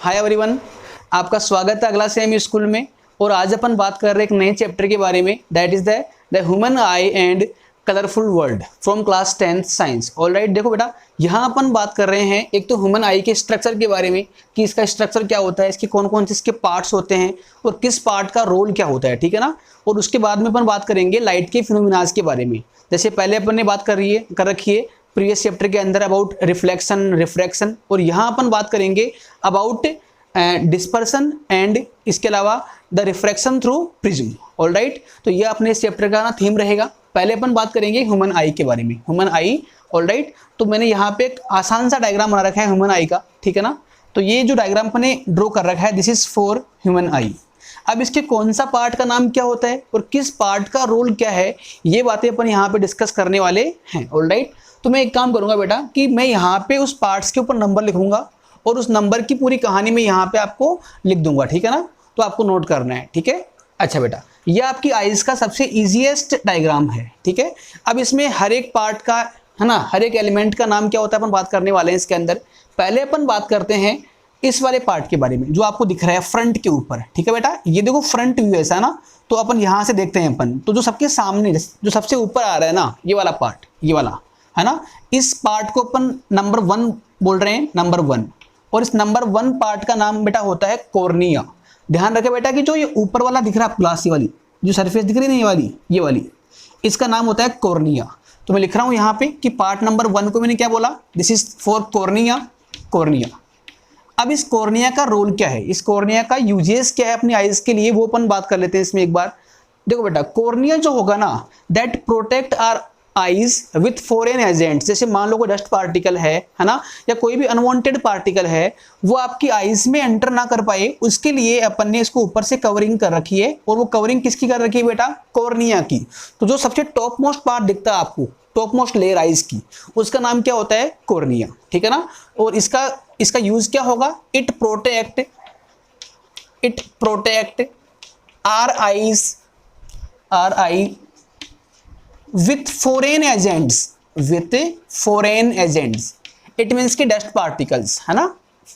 Hi everyone, आपका स्वागत है अगला सेम स्कूल में। और आज अपन बात कर रहे हैं एक नए चैप्टर के बारे में, that is the human I and colourful world from class 10th science. Alright, देखो बेटा, यहाँ अपन बात कर रहे हैं एक तो ह्यूमन आई के स्ट्रक्चर के बारे में कि इसका स्ट्रक्चर क्या होता है, इसके कौन कौन से इसके पार्ट्स होते हैं और किस पार्ट का रोल क्या होता है, ठीक है ना। और उसके बाद में अपन बात करेंगे लाइट के फिनोमिनाज के बारे में। जैसे पहले अपन ने बात कर रखी है प्रीवियस चैप्टर के अंदर अबाउट रिफ्लेक्शन, रिफ्रैक्शन, और यहाँ अपन बात करेंगे अबाउट डिस्पर्सन एंड इसके अलावा the refraction through prism. Alright, तो ये अपने इस चैप्टर का ना थीम रहेगा। पहले अपन बात करेंगे ह्यूमन आई के बारे में, ह्यूमन आई। ऑलराइट, तो मैंने यहाँ पे एक आसान सा डायग्राम बना रखा है ह्यूमन आई का, ठीक है ना। तो ये जो डायग्राम अपने ड्रॉ कर रखा है, दिस इज फॉर ह्यूमन आई। अब इसके कौन सा पार्ट का नाम क्या होता है और किस पार्ट का रोल क्या है, ये बातें अपन यहाँ पे डिस्कस करने वाले हैं। ऑलराइट, तो मैं एक काम करूंगा बेटा कि मैं यहाँ पे उस पार्ट्स के ऊपर नंबर लिखूंगा और उस नंबर की पूरी कहानी में यहाँ पे आपको लिख दूंगा, ठीक है ना। तो आपको नोट करना है, ठीक है। अच्छा बेटा, ये आपकी आइज का सबसे इजीएस्ट डायग्राम है, ठीक है। अब इसमें हर एक पार्ट का, है ना, हर एक एलिमेंट का नाम क्या होता है अपन बात करने वाले हैं इसके अंदर। पहले अपन बात करते हैं इस वाले पार्ट के बारे में जो आपको दिख रहा है फ्रंट के ऊपर, ठीक है बेटा। ये देखो फ्रंट व्यू ऐसा ना, तो अपन यहाँ से देखते हैं अपन, तो जो सबके सामने जो सबसे ऊपर आ रहा है ना, ये वाला पार्ट, ये वाला है ना, इस पार्ट को अपन नंबर 1 बोल रहे हैं, नंबर 1। और इस नंबर 1 पार्ट का नाम बेटा होता है कॉर्निया। ध्यान रखे बेटा कि जो ये ऊपर वाला दिख रहा है ग्लास, ये वाली जो सरफेस दिख रही है ना, ये वाली इसका नाम होता है कॉर्निया। तो मैं लिख रहा हूं यहाँ पे कि पार्ट नंबर 1 को मैंने क्या बोला, this is for cornea, cornea. अब इस कॉर्निया का रोल क्या है, इस कॉर्निया का यूजेस क्या है अपनी आइज के लिए, वो अपन बात कर लेते हैं इसमें एक बार। देखो बेटा, कॉर्निया जो होगा ना, that protect our eyes with foreign agents. जैसे मान लो कोई डस्ट पार्टिकल है ना, या कोई भी अनवांटेड पार्टिकल है, वो आपकी आइज में एंटर ना कर पाए, उसके लिए अपन ने इसको ऊपर से कवरिंग कर रखी है। और वो कवरिंग किसकी कर रखी है बेटा, कॉर्निया की। तो जो सबसे टॉप मोस्ट पार्ट दिखता है आपको, टॉप मोस्ट लेयर आइज की, उसका नाम क्या होता है, कॉर्निया, ठीक है ना। और इसका यूज क्या होगा, it protect are I with foreign agents, it means कि डस्ट पार्टिकल्स, है ना,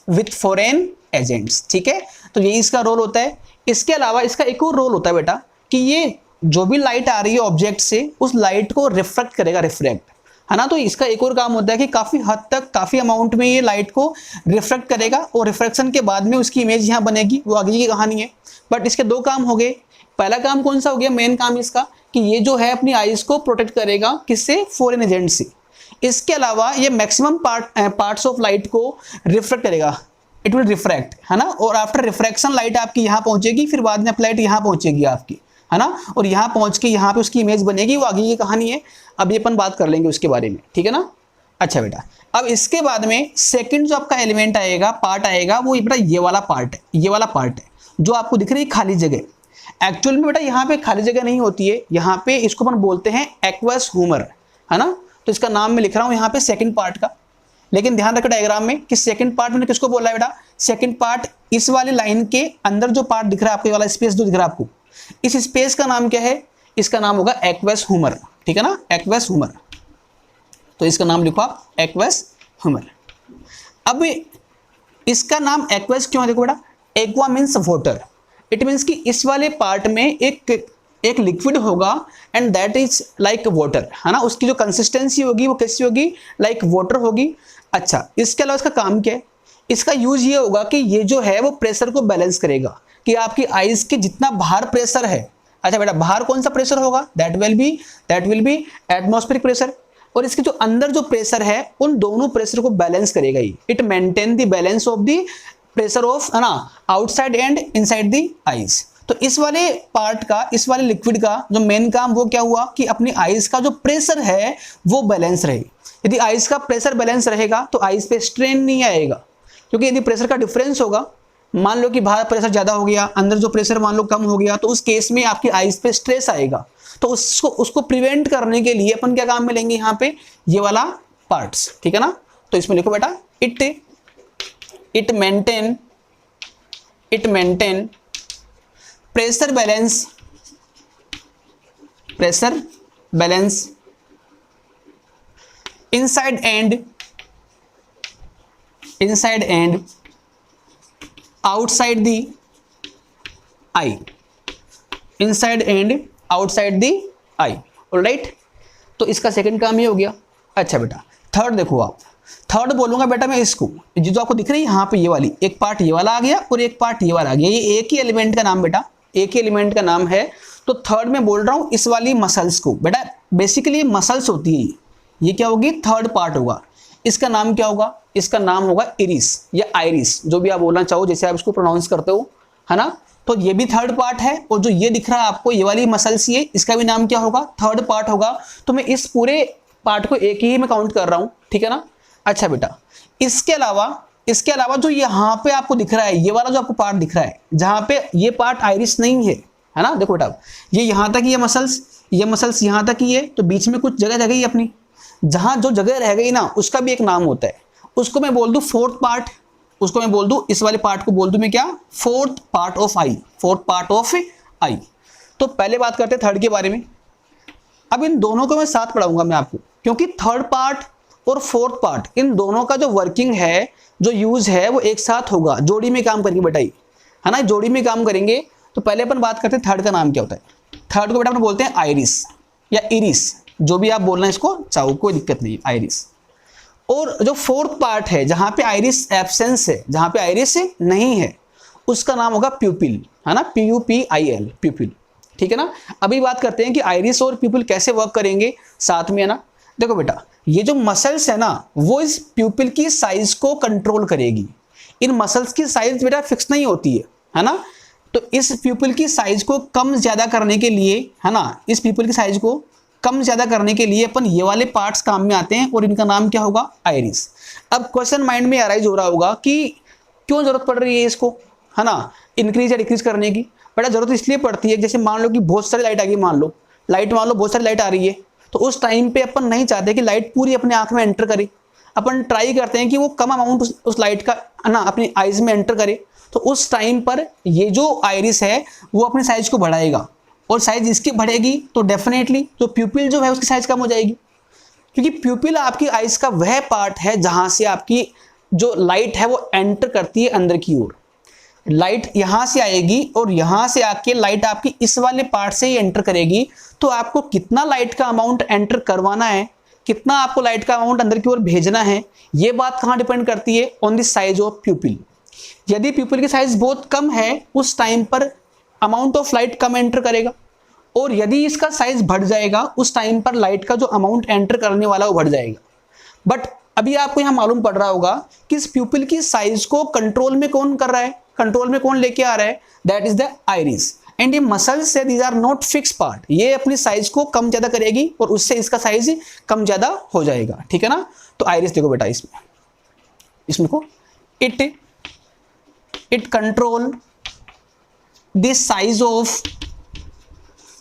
विथ फॉरेन एजेंट्स, ठीक है। तो यही इसका रोल होता है। इसके अलावा इसका एक और रोल होता है बेटा कि ये जो भी लाइट आ रही है ऑब्जेक्ट से, उस लाइट को रिफ्रैक्ट करेगा, रिफ्रैक्ट, है ना। तो इसका एक और काम होता है कि काफी हद तक, काफी अमाउंट में ये लाइट को रिफ्रैक्ट करेगा और रिफ्रैक्शन के बाद में उसकी इमेज यहाँ बनेगी, वो आगे की कहानी है। बट इसके दो काम हो गए। पहला काम कौन सा हो गया, मेन काम इसका, कि ये जो है अपनी आइज को प्रोटेक्ट करेगा, किससे, फॉरेन एजेंट से। इसके अलावा ये मैक्सिमम पार्ट्स ऑफ लाइट को रिफ्रैक्ट करेगा, इट विल रिफ्रैक्ट, है ना। और आफ्टर रिफ्रैक्शन लाइट आपकी यहाँ पहुंचेगी, फिर बाद में लाइट यहाँ पहुंचेगी आपकी, है ना। और यहाँ पहुंच के यहाँ पे उसकी इमेज बनेगी, वो आगे की कहानी है। अब ये अपन बात कर लेंगे उसके बारे में, ठीक है ना। अच्छा बेटा, अब इसके बाद में सेकंड जो आपका एलिमेंट आएगा, पार्ट आएगा, वो बेटा ये वाला पार्ट है, ये वाला पार्ट है जो आपको दिख रही है खाली जगह। एक्चुअल में बेटा यहाँ पे खाली जगह नहीं होती है, यहाँ पे इसको अपन बोलते हैं एक्वस ह्यूमर, है ना। तो इसका नाम मैं लिख रहा हूँ यहाँ पे सेकंड पार्ट का। लेकिन ध्यान रखो डायग्राम में कि सेकंड पार्ट मैंने किसको बोला है बेटा, सेकंड पार्ट इस वाली लाइन के अंदर जो पार्ट दिख रहा है आपको, ये वाला स्पेस जो दिख रहा है आपको, इस स्पेस का नाम क्या है, इसका नाम होगा एक्वस ह्यूमर, ठीक है ना, एक्वस ह्यूमर। तो इसका नाम लिखो आप, एक्वस ह्यूमर। अब इसका नाम एक्वस क्यों है, देखो बेटा, aqua means water, it means कि इस वाले पार्ट में एक लिक्विड होगा and that is like water, है ना। उसकी जो कंसिस्टेंसी होगी वो कैसी होगी, लाइक वाटर होगी। अच्छा, इसके अलावा इसका काम क्या है, इसका यूज ये होगा कि ये जो है वो प्रेशर को बैलेंस करेगा, कि आपकी आइज के जितना बाहर प्रेशर है। अच्छा बेटा, बाहर कौन सा प्रेशर होगा, that will be atmospheric pressure. और इसके जो अंदर जो प्रेशर है, उन दोनों प्रेशर को बैलेंस करेगा ही। It maintain the balance of the pressure of, है ना, outside and inside the eyes. तो इस वाले पार्ट का, इस वाले लिक्विड का जो मेन काम वो क्या हुआ कि अपनी आइज का जो प्रेशर है वो बैलेंस रहे। यदि आइज का प्रेशर बैलेंस रहेगा तो आइज पे स्ट्रेन नहीं आएगा, क्योंकि यदि प्रेशर का डिफरेंस होगा, मान लो कि बाहर प्रेशर ज्यादा हो गया, अंदर जो प्रेशर मान लो कम हो गया, तो उस केस में आपकी आइज पे स्ट्रेस आएगा। तो उसको प्रिवेंट करने के लिए अपन क्या काम में लेंगे यहाँ पे, ये वाला पार्ट्स, ठीक है ना। तो इसमें लिखो बेटा, it maintain pressure balance inside and outside the I, inside and outside the I, alright. तो इसका सेकंड काम ये हो गया। अच्छा बेटा थर्ड देखो, आप थर्ड बोलूंगा बेटा मैं इसको, जो आपको दिख रही है यहाँ पे ये वाली, एक पार्ट ये वाला आ गया और एक पार्ट ये वाला आ गया, ये एक ही एलिमेंट का नाम बेटा, एक ही एलिमेंट का नाम है। तो थर्ड में बोल रहा हूँ इस वाली मसल्स को बेटा, बेसिकली मसल्स होती है, ये क्या होगी, थर्ड पार्ट होगा। इसका नाम क्या होगा, इसका नाम होगा इरिस या आइरिस, जो भी आप बोलना चाहो, जैसे आप इसको प्रोनाउंस करते हो, है ना। तो ये भी थर्ड पार्ट है, और जो ये दिख रहा है आपको ये वाली मसल्स, ये इसका भी नाम क्या होगा, थर्ड पार्ट होगा। तो मैं इस पूरे पार्ट को एक ही में काउंट कर रहा हूँ, ठीक है ना। अच्छा बेटा इसके अलावा जो यहाँ पे आपको दिख रहा है, ये वाला जो आपको पार्ट दिख रहा है, जहाँ पे ये पार्ट आइरिस नहीं है ना, देखो बेटा ये यहाँ तक ये मसल्स यहाँ तक ही है, तो बीच में कुछ जगह रह गई अपनी, जहाँ जो जगह रह गई ना उसका भी एक नाम होता है, उसको मैं बोल दूँ फोर्थ पार्ट, उसको मैं बोल दूँ, इस वाले पार्ट को बोल दूँ मैं क्या, fourth part of eye, fourth part of eye. तो पहले बात करते हैं थर्ड के बारे में। अब इन दोनों को मैं साथ पढ़ाऊंगा मैं आपको, क्योंकि थर्ड पार्ट और फोर्थ पार्ट इन दोनों का जो वर्किंग है, जो यूज है, वो एक साथ होगा, जोड़ी में काम करेंगे बेटा, है ना, जोड़ी में काम करेंगे। तो पहले अपन बात करते हैं थर्ड का नाम क्या होता है। थर्ड को बेटा अपन बोलते हैं आइरिस या इरिस, जो भी आप बोलना है इसको चाहो, कोई दिक्कत नहीं, आइरिस। और जो फोर्थ पार्ट है, जहां पे आइरिस एब्सेंस है, जहां पे आइरिस नहीं है, उसका नाम होगा प्यूपिल, है ना, PUPIL, प्यूपिल, ठीक है ना। अभी बात करते हैं कि आइरिस और प्यूपिल कैसे वर्क करेंगे साथ में, है ना। देखो बेटा ये जो मसल्स है ना, वो इस प्यूपिल की साइज को कंट्रोल करेगी। इन मसल्स की साइज बेटा फिक्स नहीं होती है ना। तो इस प्यूपिल की साइज को कम ज्यादा करने के लिए, है ना, इस प्यूपिल की साइज को कम ज्यादा करने के लिए अपन ये वाले पार्ट्स काम में आते हैं, और इनका नाम क्या होगा, आइरिस। अब क्वेश्चन माइंड में अराइज हो रहा होगा कि क्यों जरूरत पड़ रही है इसको, है ना, इंक्रीज या डिक्रीज करने की। बेटा जरूरत इसलिए पड़ती है, जैसे मान लो कि बहुत सारी लाइट आ गई, मान लो बहुत सारी लाइट आ रही है, तो उस टाइम पे अपन नहीं चाहते कि लाइट पूरी अपने आंख में एंटर करे, अपन ट्राई करते हैं कि वो कम अमाउंट उस लाइट का, है ना, अपनी आइज में एंटर करे। तो उस टाइम पर ये जो आइरिस है वो अपनी साइज को बढ़ाएगा, और साइज इसकी बढ़ेगी तो डेफिनेटली जो प्यूपिल जो है उसकी साइज कम हो जाएगी, क्योंकि प्यूपिल आपकी आइज का वह पार्ट है जहां से आपकी जो लाइट है वो एंटर करती है अंदर की ओर। लाइट यहां से आएगी और यहां से आके लाइट आपकी इस वाले पार्ट से ही एंटर करेगी। तो आपको कितना लाइट का अमाउंट एंटर करवाना है, कितना आपको लाइट का अमाउंट अंदर की ओर भेजना है, ये बात कहां डिपेंड करती है, ऑन द साइज ऑफ प्यूपिल। यदि प्यूपिल की साइज बहुत कम है, उस टाइम पर amount of light come enter करेगा, और यदि इसका साइज बढ़ जाएगा, उस टाइम पर लाइट का जो अमाउंट एंटर करने वाला वो बढ़ जाएगा। बट अभी आपको यहां मालूम पड़ रहा होगा कि इस प्यूपिल की साइज को कंट्रोल में कौन कर रहा है, कंट्रोल में कौन लेके आ रहा है, that is the iris. And ये मसल्स है, these are not fix part, ये अपनी साइज को कम ज्यादा करेगी और उससे इसका साइज कम ज्यादा हो जाएगा, ठीक है ना। तो आइरिस देखो बेटा, इसमें को it control the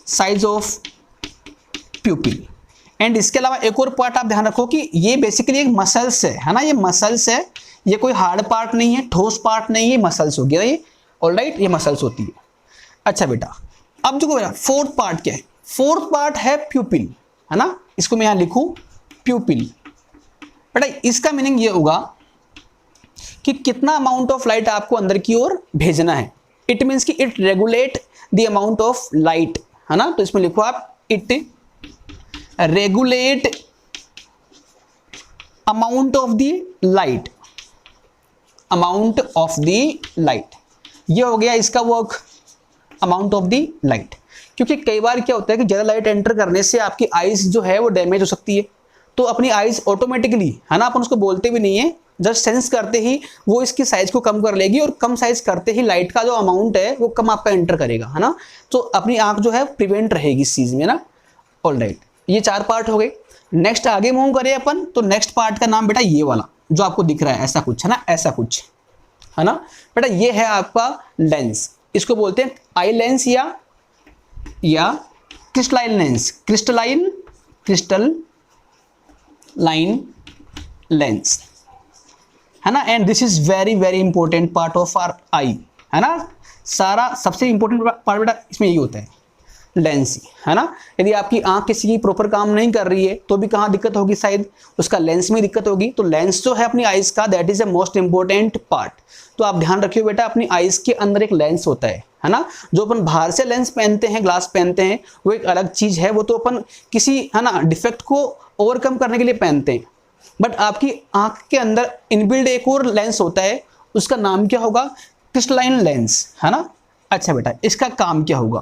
size of प्यूपिल। And इसके अलावा एक और पार्ट आप ध्यान रखो कि ये बेसिकली एक मसल्स है ना, ये मसल्स है, ये कोई हार्ड पार्ट नहीं है, ठोस पार्ट नहीं है, मसल्स हो गया ये, ऑलराइट, ये मसल्स होती है। अच्छा बेटा अब जो बेटा फोर्थ पार्ट क्या है, फोर्थ पार्ट है प्यूपिल, है ना, इसको मैं यहां लिखूं प्यूपिल। बेटा इसका मीनिंग ये होगा कि कितना अमाउंट ऑफ लाइट आपको अंदर की ओर भेजना है। इट मीन्स कि it regulate the amount of light, है ना। तो इसमें लिखो आप, it regulate amount of the light, amount of the light, ये हो गया इसका work, amount of the light. क्योंकि कई बार क्या होता है कि ज्यादा लाइट एंटर करने से आपकी आइज जो है वो डैमेज हो सकती है, तो अपनी आइज ऑटोमेटिकली, है ना, अपन उसको बोलते भी नहीं है, जस्ट सेंस करते ही वो इसकी साइज को कम कर लेगी, और कम साइज करते ही लाइट का जो अमाउंट है वो कम आपका एंटर करेगा, है ना। तो अपनी आंख जो है प्रिवेंट रहेगी इस चीज में ना, ऑलराइट। ये चार पार्ट हो गए। नेक्स्ट आगे मूव करें अपन, तो नेक्स्ट पार्ट का नाम बेटा ये वाला जो आपको दिख रहा है, ऐसा कुछ, है ना, ऐसा कुछ, है ना बेटा, ये है आपका लेंस। इसको बोलते हैं आई लेंस या crystalline lens, crystal line lens, है ना। And this is very very important part of our eye, है ना। सारा सबसे इंपॉर्टेंट पार्ट बेटा इसमें यही होता है। लेंस ही, है ना। यदि आपकी आंख किसी की प्रॉपर काम नहीं कर रही है तो भी कहाँ दिक्कत होगी, शायद उसका लेंस में दिक्कत होगी। तो लेंस जो है अपनी आइज का, that is a most important part. तो आप ध्यान रखिए बेटा, अपनी आइज के अंदर एक लेंस होता है ना। जो अपन बाहर से लेंस पहनते हैं, ग्लास पहनते हैं, वो एक अलग चीज है, वो तो अपन किसी, है ना, डिफेक्ट को ओवरकम करने के लिए पहनते हैं। बट आपकी आंख के अंदर इनबिल्ड एक और लेंस होता है, उसका नाम क्या होगा, क्रिस्टलाइन लेंस, है ना। अच्छा बेटा, इसका काम क्या होगा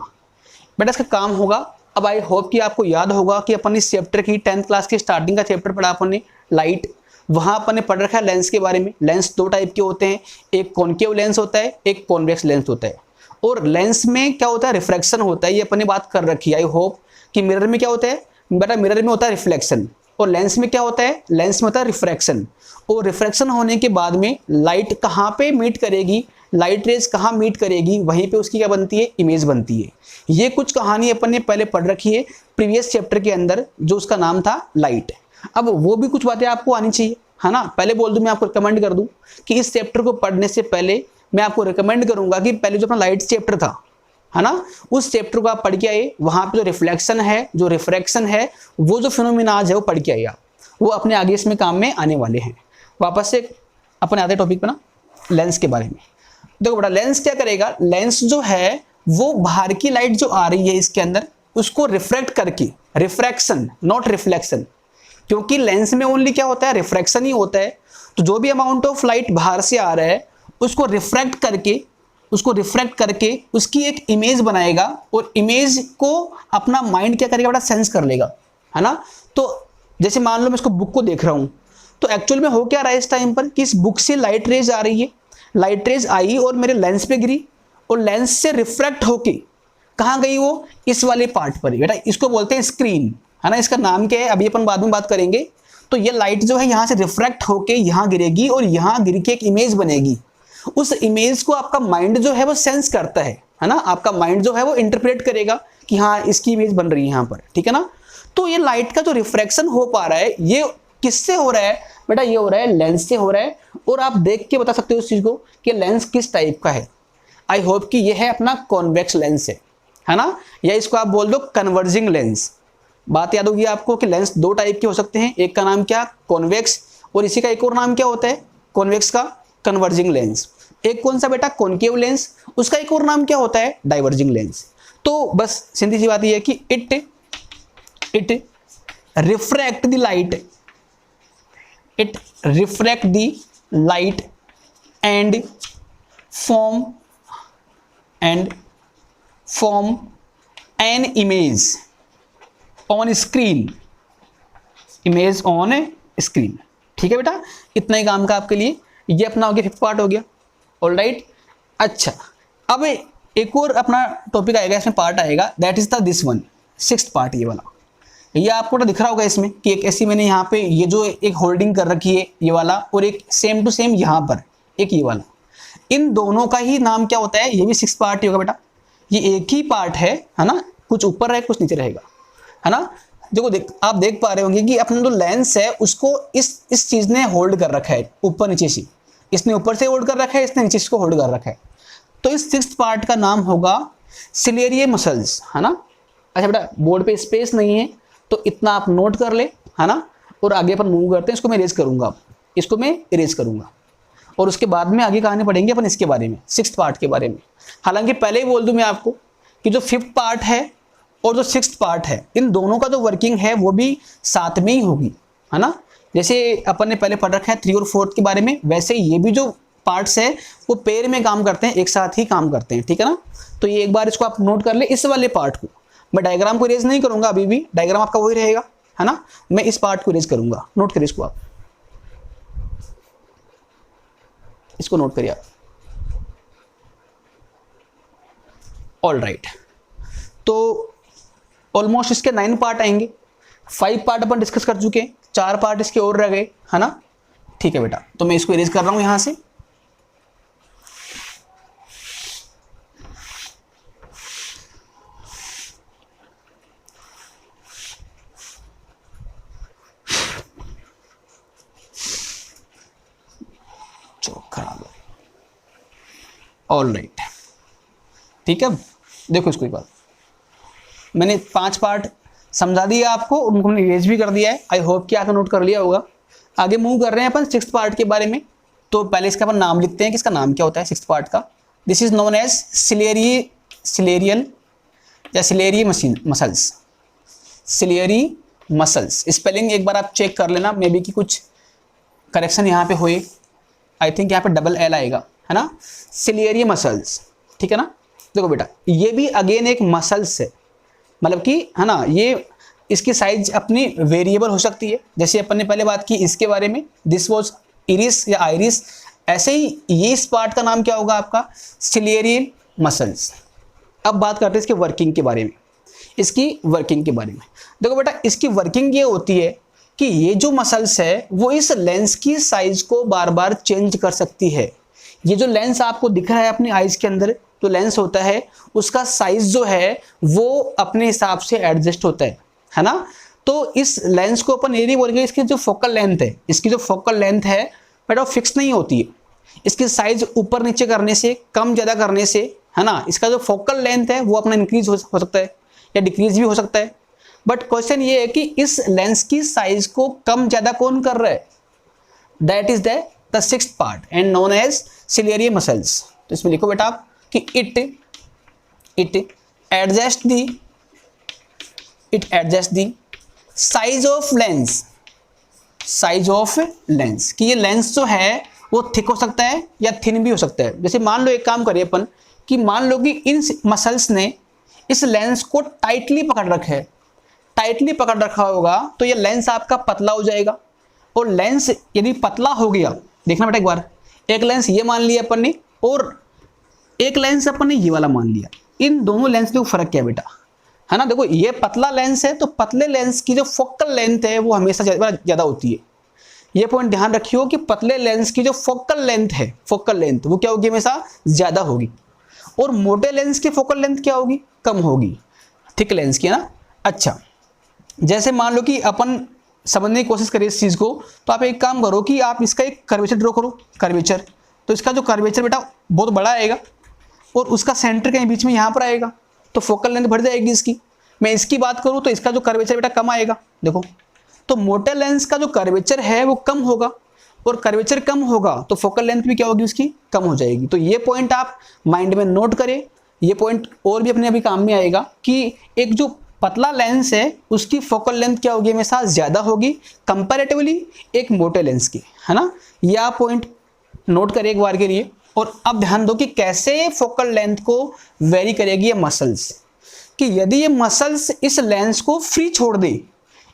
बेटा, इसका काम होगा, अब आई होप कि आपको याद होगा कि अपन इस चैप्टर की 10th क्लास की स्टार्टिंग का चैप्टर पढ़ा अपन ने, लाइट। वहां अपन ने पढ़ रखा है लेंस के बारे में। लेंस दो टाइप के होते हैं, एक कॉनकेव लेंस होता है, एक कॉन्वेक्स लेंस होता है। और लेंस में क्या होता है, रिफ्रैक्शन होता है, ये अपन ने बात कर रखी है। आई होप कि मिरर में क्या होता है बेटा, मिरर में होता है रिफ्लेक्शन, और लेंस में क्या होता है, लेंस में होता है रिफ्रैक्शन। और रिफ्रैक्शन होने के बाद में लाइट कहाँ पे मीट करेगी, लाइट रेज कहाँ मीट करेगी, वहीं पे उसकी क्या बनती है, इमेज बनती है। ये कुछ कहानी अपन ने पहले पढ़ रखी है प्रीवियस चैप्टर के अंदर, जो उसका नाम था लाइट। अब वो भी कुछ बातें आपको आनी चाहिए, है ना। पहले बोल दूं, मैं आपको रिकमेंड कर दूं कि इस चैप्टर को पढ़ने से पहले मैं आपको रिकमेंड करूंगा कि पहले जो अपना लाइट चैप्टर था, है ना, उस चैप्टर को आप पढ़ के आइए। वहां पे जो रिफ्लेक्शन है, जो रिफ्रैक्शन है, वो जो फिनोमिनाज है, वो पढ़ के आइए आप, वो अपने आगे इसमें काम में आने वाले हैं। वापस से अपने आधे टॉपिक पे ना, लेंस के बारे में। देखो बेटा, लेंस क्या करेगा, लेंस जो है वो बाहर की लाइट जो आ रही है इसके अंदर, उसको रिफ्रैक्ट करके, रिफ्रैक्शन नॉट रिफ्लेक्शन, क्योंकि लेंस में ओनली क्या होता है, रिफ्रैक्शन ही होता है। तो जो भी अमाउंट ऑफ लाइट बाहर से आ रहा है उसको रिफ्रैक्ट करके, उसकी एक इमेज बनाएगा, और इमेज को अपना माइंड क्या करेगा बेटा, सेंस कर लेगा, है ना। तो जैसे मान लो मैं इसको बुक को देख रहा हूं, तो एक्चुअल में हो क्या रहा है इस टाइम पर कि इस बुक से लाइट रेज आ रही है, लाइट रेज आई और मेरे लेंस पे गिरी, और लेंस से रिफ्रैक्ट होके कहाँ गई, वो इस वाले पार्ट पर बेटा, इसको बोलते हैं स्क्रीन, है ना। इसका नाम क्या है अभी अपन बाद में बात करेंगे। तो ये लाइट जो है यहाँ से रिफ्रैक्ट होके यहाँ गिरेगी, और यहाँ गिर के एक इमेज बनेगी। उस इमेज को आपका माइंड जो है वो सेंस करता है ना। आपका माइंड जो है वो इंटरप्रेट करेगा कि हाँ इसकी इमेज बन रही है यहाँ पर, ठीक है ना। तो ये लाइट का जो रिफ्रैक्शन हो पा रहा है, ये किससे हो रहा है बेटा, ये हो रहा है लेंस से हो रहा है। और आप देख के बता सकते हो उस चीज को कि लेंस किस टाइप का है। आई होप कि ये है अपना कॉन्वेक्स लेंस है ना, या इसको आप बोल दो कन्वर्जिंग लेंस। बात याद होगी आपको कि लेंस दो टाइप के हो सकते हैं, एक का नाम क्या, कॉन्वेक्स, और इसी का एक और नाम क्या होता है, कॉन्वेक्स का कन्वर्जिंग लेंस। एक कौन सा बेटा, कॉनकेव लेंस, उसका एक और नाम क्या होता है, डाइवर्जिंग लेंस। तो बस सीधी सी बात यह है कि it refract the light, it reflect the light and form an image on screen, image on screen। ठीक है बेटा, इतना ही काम का आपके लिए। ये अपना हो गया, 5th पार्ट हो गया, ऑलराइट। अच्छा, अब एक और अपना टॉपिक आएगा, इसमें पार्ट आएगा, that is the this one, 6th part. ये वाला, ये आपको तो दिख रहा होगा इसमें कि एक ऐसी मैंने यहाँ पे ये जो एक होल्डिंग कर रखी है ये वाला, और एक सेम टू सेम यहाँ पर एक ये वाला, इन दोनों का ही नाम क्या होता है, ये भी 6th पार्ट ही होगा बेटा। ये एक ही पार्ट है ना, कुछ ऊपर रहेगा कुछ नीचे रहेगा, है ना। देखो आप देख पा रहे होंगे कि अपना जो लेंस है उसको इस चीज ने होल्ड कर रखा है ऊपर नीचे से, इसने ऊपर से होल्ड कर रखा है, इसने नीचे से होल्ड कर रखा है। तो इस 6th पार्ट का नाम होगा सिलेरिये मसल्स, है ना। अच्छा बेटा, बोर्ड पे स्पेस नहीं है तो इतना आप नोट कर ले, है ना। और आगे अपन मूव करते हैं, इसको मैं इरेज करूंगा, इसको मैं इरेज करूंगा, और उसके बाद में आगे कहानी पढ़ेंगे अपन इसके बारे में, 6th पार्ट के बारे में। हालांकि पहले ही बोल दूं मैं आपको कि जो 5th पार्ट है और जो 6th पार्ट है, इन दोनों का जो वर्किंग है वो भी साथ में ही होगी, है ना। जैसे अपन ने पहले पढ़ रखा है 3 और 4 के बारे में, वैसे ये भी जो पार्ट्स है वो पेयर में काम करते हैं, एक साथ ही काम करते हैं, ठीक है ना। तो ये एक बार इसको आप नोट कर ले, इस वाले पार्ट को। मैं डायग्राम को इरेज नहीं करूंगा अभी भी, डायग्राम आपका वही रहेगा, है ना। मैं इस पार्ट को इरेज करूंगा, नोट करिए इसको, आप इसको नोट करिए आप। ऑल राइट, तो ऑलमोस्ट इसके 9 पार्ट आएंगे। 5 पार्ट अपन डिस्कस कर चुके हैं, 4 पार्ट इसके और रह गए, है ना। ठीक है बेटा, तो मैं इसको इरेज कर रहा हूं यहां से। खराब है, ऑल राइट, ठीक है। देखो इसको एक बार, मैंने 5 पार्ट समझा दिया आपको, उनको मैंने इरेज भी कर दिया है। आई होप कि आपने नोट कर लिया होगा। आगे मूव कर रहे हैं अपन 6th पार्ट के बारे में। तो पहले इसका अपन नाम लिखते हैं कि इसका नाम क्या होता है 6th पार्ट का। This is known as ciliary या ciliary muscles. Ciliary muscles spelling एक बार आप चेक कर लेना, मे बी कि कुछ करेक्शन यहाँ पे हुए। आई थिंक यहाँ पे डबल एल आएगा, है ना। सिलेरी मसल्स, ठीक है ना। देखो बेटा, ये भी अगेन एक मसल्स है, मतलब कि, है ना, ये इसकी साइज अपनी वेरिएबल हो सकती है। जैसे अपन ने पहले बात की इसके बारे में, दिस वॉज इरिस या आइरिस, ऐसे ही ये इस पार्ट का नाम क्या होगा आपका, सिलेरी मसल्स। अब बात करते हैं इसके वर्किंग के बारे में, इसकी वर्किंग के बारे में। देखो बेटा, इसकी वर्किंग ये होती है कि ये जो मसल्स है वो इस लेंस की साइज को बार बार चेंज कर सकती है। ये जो लेंस आपको दिख रहा है अपनी आइज के अंदर, तो लेंस होता है उसका साइज जो है वो अपने हिसाब से एडजस्ट होता है ना। तो इस लेंस को अपन ये नहीं बोलेंगे, इसकी जो फोकल लेंथ है, इसकी जो फोकल लेंथ है बेटा वो फिक्स नहीं होती है। इसकी साइज ऊपर नीचे करने से, कम ज़्यादा करने से, है ना, इसका जो फोकल लेंथ है वो अपना इंक्रीज हो सकता है या डिक्रीज भी हो सकता है। बट क्वेश्चन ये है कि इस लेंस की साइज को कम ज़्यादा कौन कर रहा है, that is the 6th part and known as ciliary muscles. तो इसमें लिखो बेटा आप कि it adjust the size of lens, कि ये लेंस जो है वो थिक हो सकता है या थिन भी हो सकता है। जैसे मान लो एक काम करिए अपन कि मान लो कि इन मसल्स ने इस लेंस को टाइटली पकड़ रखा होगा, तो ये लेंस आपका पतला हो जाएगा। और लेंस यदि पतला हो गया, देखना बेटा एक बार, एक लेंस ये मान लिया अपन ने और एक लेंस अपन ने ये वाला मान लिया, इन दोनों लेंस में फर्क क्या है बेटा, है ना। देखो ये पतला लेंस है, तो पतले लेंस की जो फोकल लेंथ है वो हमेशा ज़्यादा होती है। ये पॉइंट ध्यान रखियो कि पतले लेंस की जो फोकल लेंथ वो क्या होगी, हमेशा ज़्यादा होगी। और मोटे लेंस की फोकल लेंथ क्या होगी, कम होगी, थिक लेंस की, है ना। अच्छा, जैसे मान लो कि अपन समझने की कोशिश करें इस चीज़ को, तो आप एक काम करो कि आप इसका एक कर्वेचर ड्रॉ करो, कर्वेचर। तो इसका जो कर्वेचर बेटा बहुत बड़ा आएगा और उसका सेंटर कहीं बीच में यहाँ पर आएगा, तो फोकल लेंथ बढ़ जाएगी इसकी। मैं इसकी बात करूँ तो इसका जो कर्वेचर बेटा कम आएगा, देखो। तो मोटे लेंस का जो कर्वेचर है वो कम होगा, और कर्वेचर कम होगा तो फोकल लेंथ भी क्या होगी उसकी, कम हो जाएगी। तो ये पॉइंट आप माइंड में नोट करें। ये पॉइंट और भी अपने अभी काम में आएगा कि एक जो पतला लेंस है उसकी फोकल लेंथ क्या होगी, हमेशा ज़्यादा होगी कंपैरेटिवली एक मोटे लेंस की, है ना। यह आप पॉइंट नोट करें एक बार के लिए। और अब ध्यान दो कि कैसे फोकल लेंथ को वेरी करेगी ये मसल्स, कि यदि ये मसल्स इस लेंस को फ्री छोड़ दे,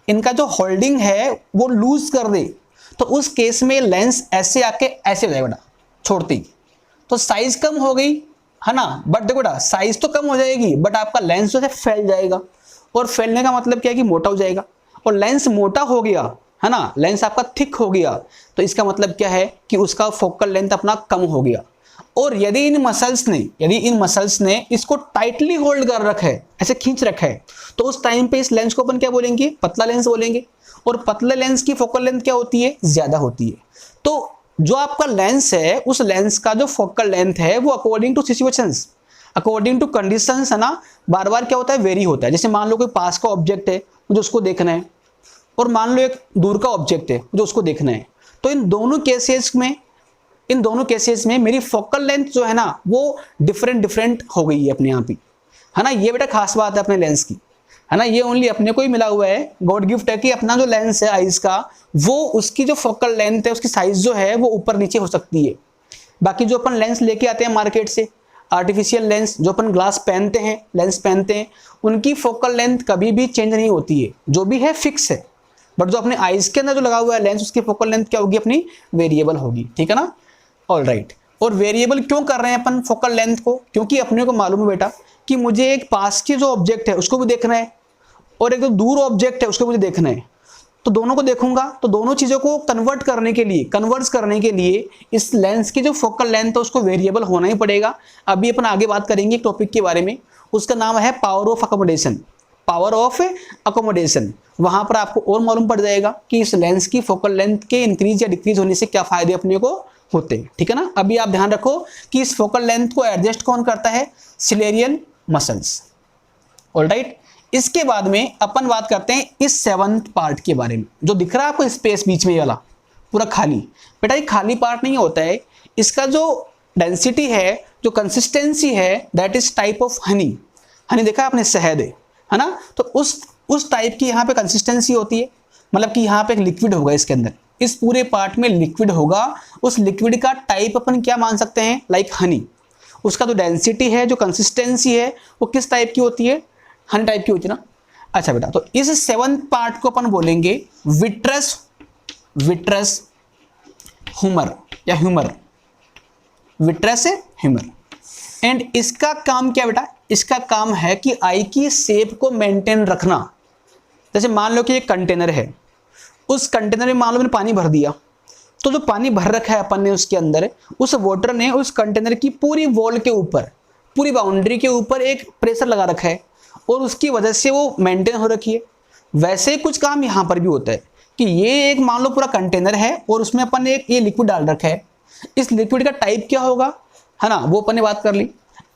इनका जो होल्डिंग है वो लूज कर दे, तो उस केस में लेंस ऐसे आके ऐसे हो जाएगा बेटा, छोड़ते ही। तो साइज कम हो गई, है ना। बट देखो बेटा, साइज तो कम हो जाएगी बट आपका लेंस जो है फैल जाएगा, और फैलने का मतलब क्या है कि मोटा हो जाएगा। और लेंस मोटा हो गया, है ना, लेंस आपका थिक हो गया, तो इसका मतलब क्या है कि उसका फोकल लेंथ अपना कम हो गया। और यदि इन मसल्स ने इसको टाइटली होल्ड कर रखा है, ऐसे खींच रखा है, तो उस टाइम पे इस लेंस को अपन क्या बोलेंगे, पतला लेंस बोलेंगे। और पतले लेंस की फोकल लेंथ क्या होती है, ज़्यादा होती है। तो जो आपका लेंस है उस लेंस का जो फोकल लेंथ है वो according to situations, according to conditions, है ना, बार बार क्या होता है, वेरी होता है। जैसे मान लो कोई पास का ऑब्जेक्ट है मुझे उसको देखना है, और मान लो एक दूर का ऑब्जेक्ट है मुझे उसको देखना है, तो इन दोनों केसेस में मेरी फोकल लेंथ जो है ना वो डिफरेंट हो गई है अपने आप ही, है ना। ये बेटा खास बात है अपने लेंस की, है ना। ये ओनली अपने को ही मिला हुआ है, गॉड गिफ्ट है कि अपना जो लेंस है आइज का, वो उसकी जो फोकल लेंथ है उसकी साइज जो है वो ऊपर नीचे हो सकती है। बाकी जो अपन लेंस लेके आते हैं मार्केट से, आर्टिफिशियल लेंस जो अपन ग्लास पहनते हैं, लेंस पहनते हैं, उनकी फोकल लेंथ कभी भी चेंज नहीं होती है, जो भी है फिक्स है। बट जो अपने आइज के अंदर जो लगा हुआ है लेंस, उसकी फोकल लेंथ क्या होगी, अपनी वेरिएबल होगी, ठीक है ना। All right. और वेरिएबल क्यों कर रहे हैं अपन फोकल लेंथ को, क्योंकि अपने को मालूम है बेटा कि मुझे एक पास की जो ऑब्जेक्ट है उसको भी देखना है, और एक जो दूर ऑब्जेक्ट है उसको मुझे देखना है। तो दोनों को देखूंगा, तो दोनों चीज़ों को कन्वर्ट करने के लिए इस लेंस की जो फोकल लेंथ है उसको वेरिएबल होना ही पड़ेगा। अभी अपन आगे बात करेंगे एक टॉपिक के बारे में, उसका नाम है पावर ऑफ अकोमोडेशन। वहां पर आपको और मालूम पड़ जाएगा कि इस लेंस की फोकल लेंथ के इंक्रीज या डिक्रीज होने से क्या फायदे अपने को होते हैं, ठीक है ना। अभी आप ध्यान रखो कि इस फोकल लेंथ को एडजस्ट कौन करता है, सिलेरियल मसल्स। ऑलराइट, इसके बाद में अपन बात करते हैं इस 7th पार्ट के बारे में, जो दिख रहा है आपको स्पेस बीच में ये वाला पूरा खाली। बेटा ये खाली पार्ट नहीं होता है, इसका जो डेंसिटी है, जो कंसिस्टेंसी है, that is type of honey. Honey देखा आपने, शहद है ना, तो उस टाइप की यहाँ पे कंसिस्टेंसी होती है, मतलब कि यहाँ पे एक लिक्विड होगा इसके अंदर, इस पूरे पार्ट में लिक्विड होगा। उस लिक्विड का टाइप अपन क्या मान सकते हैं, लाइक हनी। उसका जो डेंसिटी है, जो कंसिस्टेंसी है, वो किस टाइप की होती है, हनी टाइप की होती है ना। अच्छा बेटा, तो इस 7th पार्ट को अपन बोलेंगे विट्रस ह्यूमर या ह्यूमर, विट्रस ह्यूमर। एंड इसका काम क्या बेटा, इसका काम है कि आई की शेप को मेंटेन रखना। जैसे मान लो कि एक कंटेनर है, उस कंटेनर में मान लो मैंने पानी भर दिया, तो जो पानी भर रखा है अपन ने उसके अंदर, उस वाटर ने उस कंटेनर की पूरी वॉल के ऊपर, पूरी बाउंड्री के ऊपर एक प्रेशर लगा रखा है और उसकी वजह से वो मेंटेन हो रखी है। वैसे कुछ काम यहाँ पर भी होता है कि ये एक मान लो पूरा कंटेनर है और उसमें अपन ने एक ये लिक्विड डाल रखा है। इस लिक्विड का टाइप क्या होगा, है ना, वो अपन ने बात कर ली।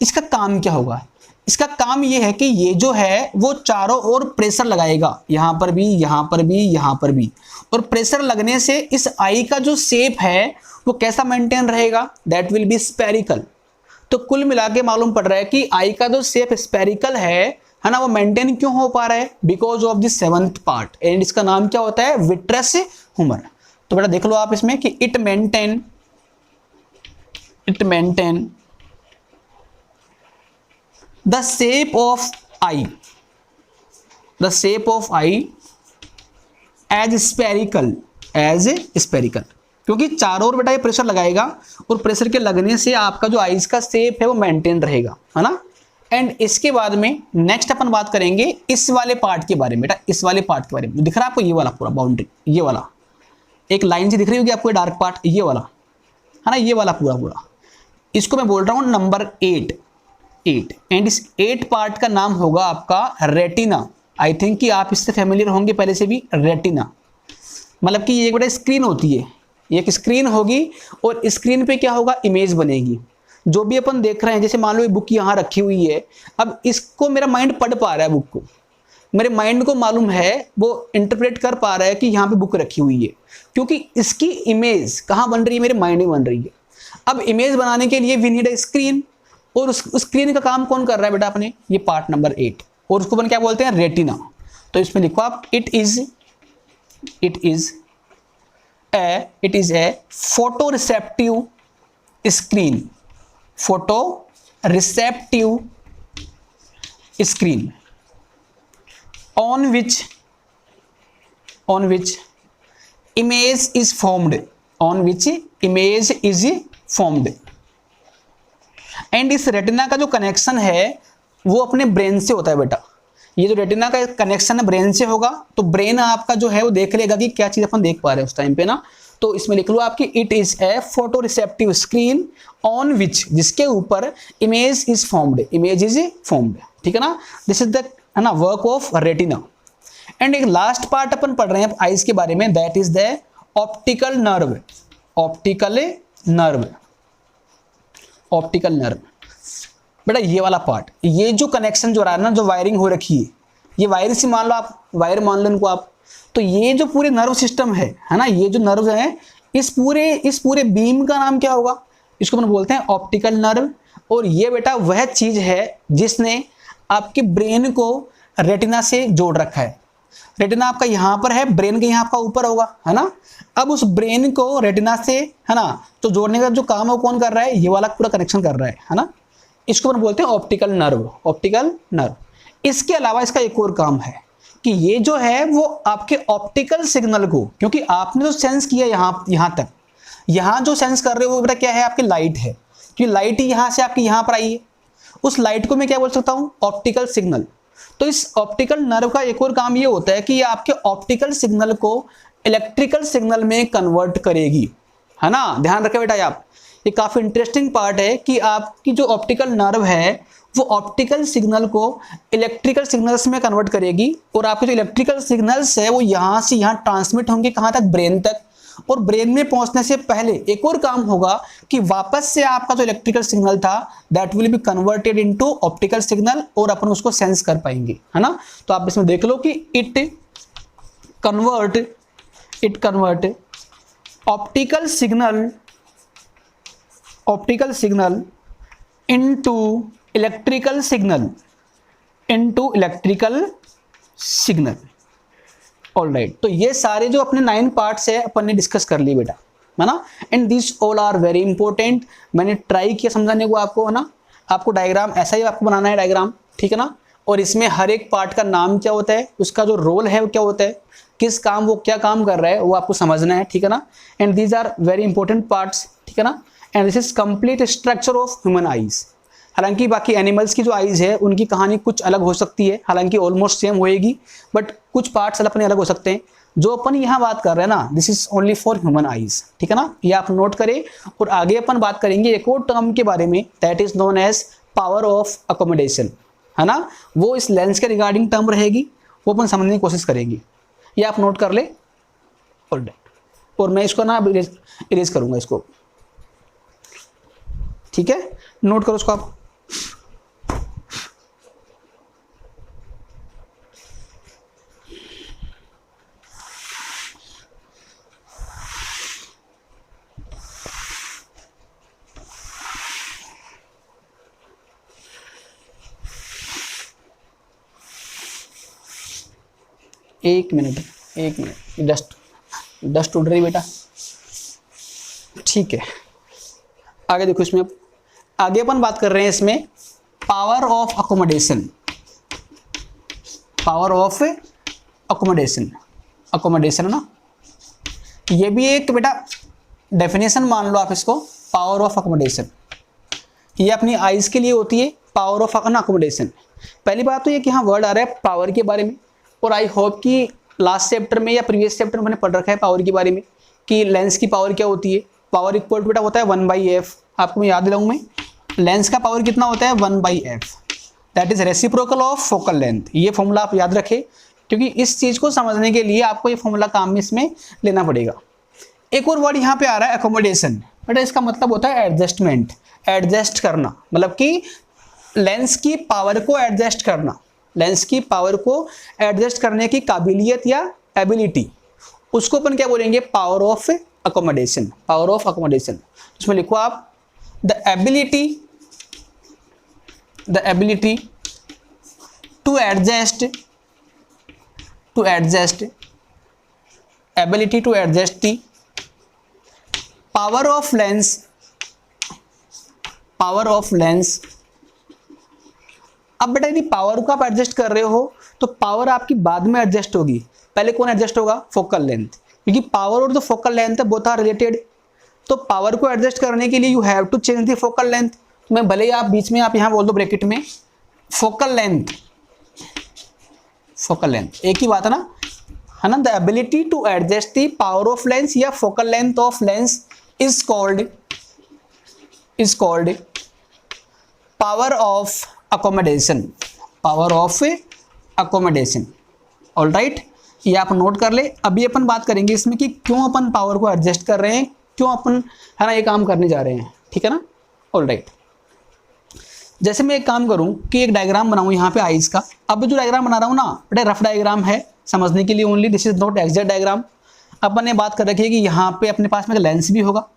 इसका काम क्या होगा, इसका काम ये है कि ये जो है वो चारों ओर प्रेशर लगाएगा, यहाँ पर भी, यहाँ पर भी, यहाँ पर भी। और प्रेशर लगने से इस आई का जो शेप है वो कैसा मेंटेन रहेगा, दैट विल बी स्पेरिकल। तो कुल मिला के मालूम पड़ रहा है कि आई का जो शेप स्पेरिकल है ना, वो मेंटेन क्यों हो पा रहा है, because of this 7th part. And इसका नाम क्या होता है, विट्रस ह्यूमर। तो बेटा देख लो आप इसमें कि it maintain the shape of eye as spherical, क्योंकि चारों ओर बेटा ये प्रेशर लगाएगा और प्रेशर के लगने से आपका जो आईज का शेप है वो मेंटेन रहेगा, है ना। एंड इसके बाद में नेक्स्ट अपन बात करेंगे इस वाले पार्ट के बारे में। बेटा इस वाले पार्ट के बारे में दिख रहा है आपको, ये वाला पूरा बाउंड्री, ये वाला एक लाइन से दिख रही होगी आपको, डार्क पार्ट ये वाला, है ना, ये वाला पूरा, इसको मैं बोल रहा हूँ नंबर 8। एंड इस 8 पार्ट का नाम होगा आपका रेटिना। आई थिंक कि आप इससे फैमिलियर होंगे पहले से भी। रेटिना मतलब कि ये एक बड़ा स्क्रीन होती है, एक स्क्रीन होगी और स्क्रीन पे क्या होगा, इमेज बनेगी। जो भी अपन देख रहे हैं, जैसे मान लो ये बुक यहाँ रखी हुई है, अब इसको मेरा माइंड पढ़ पा रहा है, बुक को मेरे माइंड को मालूम है, वो इंटरप्रेट कर पा रहा है कि यहाँ पे बुक रखी हुई है, क्योंकि इसकी इमेज कहाँ बन रही है, मेरे माइंड में बन रही है। अब इमेज बनाने के लिए वी नीड अ स्क्रीन, और उस स्क्रीन का काम कौन कर रहा है बेटा, अपने ये पार्ट नंबर 8, और उसको अपन क्या बोलते हैं, रेटिना। तो इसमें लिखो आप, it is a photo receptive screen, on which image is formed, and इस रेटिना का जो कनेक्शन है वो अपने ब्रेन से होता है बेटा। ये जो रेटिना का कनेक्शन है ब्रेन से होगा, तो ब्रेन आपका जो है वो देख लेगा कि क्या चीज अपन देख पा रहे हैं उस टाइम पे ना। तो इसमें लिख लो आपकी, it is a photo receptive screen on which, जिसके ऊपर इमेज इज फॉर्म्ड, ठीक है ना। दिस इज द, है ना, वर्क ऑफ रेटिना। एंड एक लास्ट पार्ट अपन पढ़ रहे हैं आईज के बारे में, that is the optical nerve. बेटा ये वाला पार्ट, ये जो कनेक्शन जो रहा है ना, जो वायरिंग हो रखी है, ये वायर से मान लो आप, वायर मान लो इनको आप, तो ये जो पूरे नर्व सिस्टम है ना, ये जो नर्व है, इस पूरे बीम का नाम क्या होगा, इसको अपन बोलते हैं ऑप्टिकल नर्व। और ये बेटा वह चीज है जिसने आपके ब्रेन को रेटिना से जोड़ रखा है। रेटिना आपका यहाँ पर है, ब्रेन के यहाँ आपका ऊपर होगा, है ना। अब उस ब्रेन को रेटिना से, है ना, तो जोड़ने का जो काम है वो कौन कर रहा है, ये वाला पूरा कनेक्शन कर रहा है ना। इसको अपन बोलते हैं ऑप्टिकल नर्व। इसके अलावा इसका एक और काम है कि ये जो है वो आपके ऑप्टिकल सिग्नल को, क्योंकि आपने जो सेंस किया यहाँ तक, यहाँ जो सेंस कर रहे हो बेटा क्या है, आपकी लाइट है, कि लाइट ही यहाँ से आपकी यहाँ पर आई है, उस लाइट को मैं क्या बोल सकता हूँ, ऑप्टिकल सिग्नल। तो इस ऑप्टिकल नर्व का एक और काम ये होता है कि ये आपके ऑप्टिकल सिग्नल को इलेक्ट्रिकल सिग्नल में कन्वर्ट करेगी, है ना। ध्यान रखें बेटा आप, ये काफी इंटरेस्टिंग पार्ट है कि आपकी जो ऑप्टिकल नर्व है वो ऑप्टिकल सिग्नल को इलेक्ट्रिकल सिग्नल्स में कन्वर्ट करेगी, और आपके जो इलेक्ट्रिकल सिग्नल्स है वो यहाँ से यहाँ ट्रांसमिट होंगे कहाँ तक, ब्रेन तक, और ब्रेन में पहुंचने से पहले एक और काम होगा कि वापस से आपका जो इलेक्ट्रिकल सिग्नल था that will be converted into optical signal और अपन उसको सेंस कर पाएंगे, है ना। तो आप इसमें देख लो कि it convert optical signal into electrical signal. Alright, तो ये सारे जो अपने 9 पार्ट्स है अपन ने डिस्कस कर लिए बेटा, है ना। And this all are very important. मैंने ट्राई किया समझाने को आपको, है ना। आपको डायग्राम ऐसा ही आपको बनाना है डायग्राम, ठीक है ना। और इसमें हर एक पार्ट का नाम क्या होता है, उसका जो रोल है वो क्या होता है, किस काम वो क्या काम कर रहा है वो आपको समझना है, ठीक है ना। And these are very important parts, ठीक है ना। And this is complete structure of human eyes. हालांकि बाकी एनिमल्स की जो आईज है उनकी कहानी कुछ अलग हो सकती है, हालांकि ऑलमोस्ट सेम होएगी, बट कुछ पार्ट्स अपने अलग हो सकते हैं। जो अपन यहाँ बात कर रहे हैं ना, this is only for human eyes, ठीक है ना। ये आप नोट करें। और आगे अपन बात करेंगे एक और टर्म के बारे में, that is known as power of accommodation, है ना। वो इस लेंस के रिगार्डिंग टर्म रहेगी, वो अपन समझने की कोशिश करेंगे। ये आप नोट कर ले। और मैं इसको ना इरेज करूंगा इसको, ठीक है। नोट करो इसको आप। एक मिनट डस्ट उड़ रही बेटा, ठीक है। आगे देखो, इसमें आगे अपन बात कर रहे हैं इसमें पावर ऑफ अकोमोडेशन है ना। ये भी एक बेटा डेफिनेशन मान लो आप इसको, पावर ऑफ अकोमोडेशन। ये अपनी आइज के लिए होती है पावर ऑफ अकोमोडेशन। पहली बात तो ये कि हाँ वर्ड आ रहा है पावर के बारे में, और आई होप कि लास्ट चैप्टर में या प्रीवियस चैप्टर में मैंने पढ़ रखा है पावर के बारे में कि लेंस की पावर क्या होती है। पावर इक्वल टू बेटा होता है 1/f। आपको मैं याद दिलाऊं, मैं लेंस का पावर कितना होता है 1/f, that is reciprocal of focal length. ये फॉर्मूला आप याद रखें, क्योंकि इस चीज को समझने के लिए आपको ये फॉर्मूला काम में इसमें लेना पड़ेगा। एक और वर्ड यहाँ पे आ रहा है अकोमोडेशन। बेटा इसका मतलब होता है एडजस्टमेंट, एडजस्ट करना, मतलब कि लेंस की पावर को एडजस्ट करना, लेंस की पावर को एडजस्ट करने की काबिलियत या एबिलिटी, उसको अपन क्या बोलेंगे, पावर ऑफ अकोमोडेशन। उसमें लिखो आप the ability to adjust the power of lens. अब बेटा यदि पावर को आप एडजस्ट कर रहे हो तो पावर आपकी बाद में एडजस्ट होगी, पहले कौन एडजस्ट होगा, फोकल लेंथ, क्योंकि पावर और जो फोकल लेंथ है बोथ आर रिलेटेड। तो पावर को एडजस्ट करने के लिए you have to change the focal length. तो मैं भले ही आप बीच में आप यहाँ बोल दो ब्रैकेट में फोकल लेंथ, एक ही बात है ना, the ability to adjust the power of lens या focal length of lens is called power of accommodation. Alright, ये आप नोट कर ले। अभी अपन बात करेंगे इसमें कि क्यों अपन पावर को एडजस्ट कर रहे हैं, क्यों अपन है ना ये काम करने जा रहे हैं, ठीक है ना। ऑलराइट, जैसे मैं एक काम करूं कि एक डायग्राम बनाऊं यहाँ पे आइज का। अब जो डायग्राम बना रहा हूँ ना बेटा रफ डायग्राम है, समझने के लिए only, this is not exact diagram. अपन ने बात कर रखी है कि यहाँ पे अपने पास में एक लेंस भी होगा।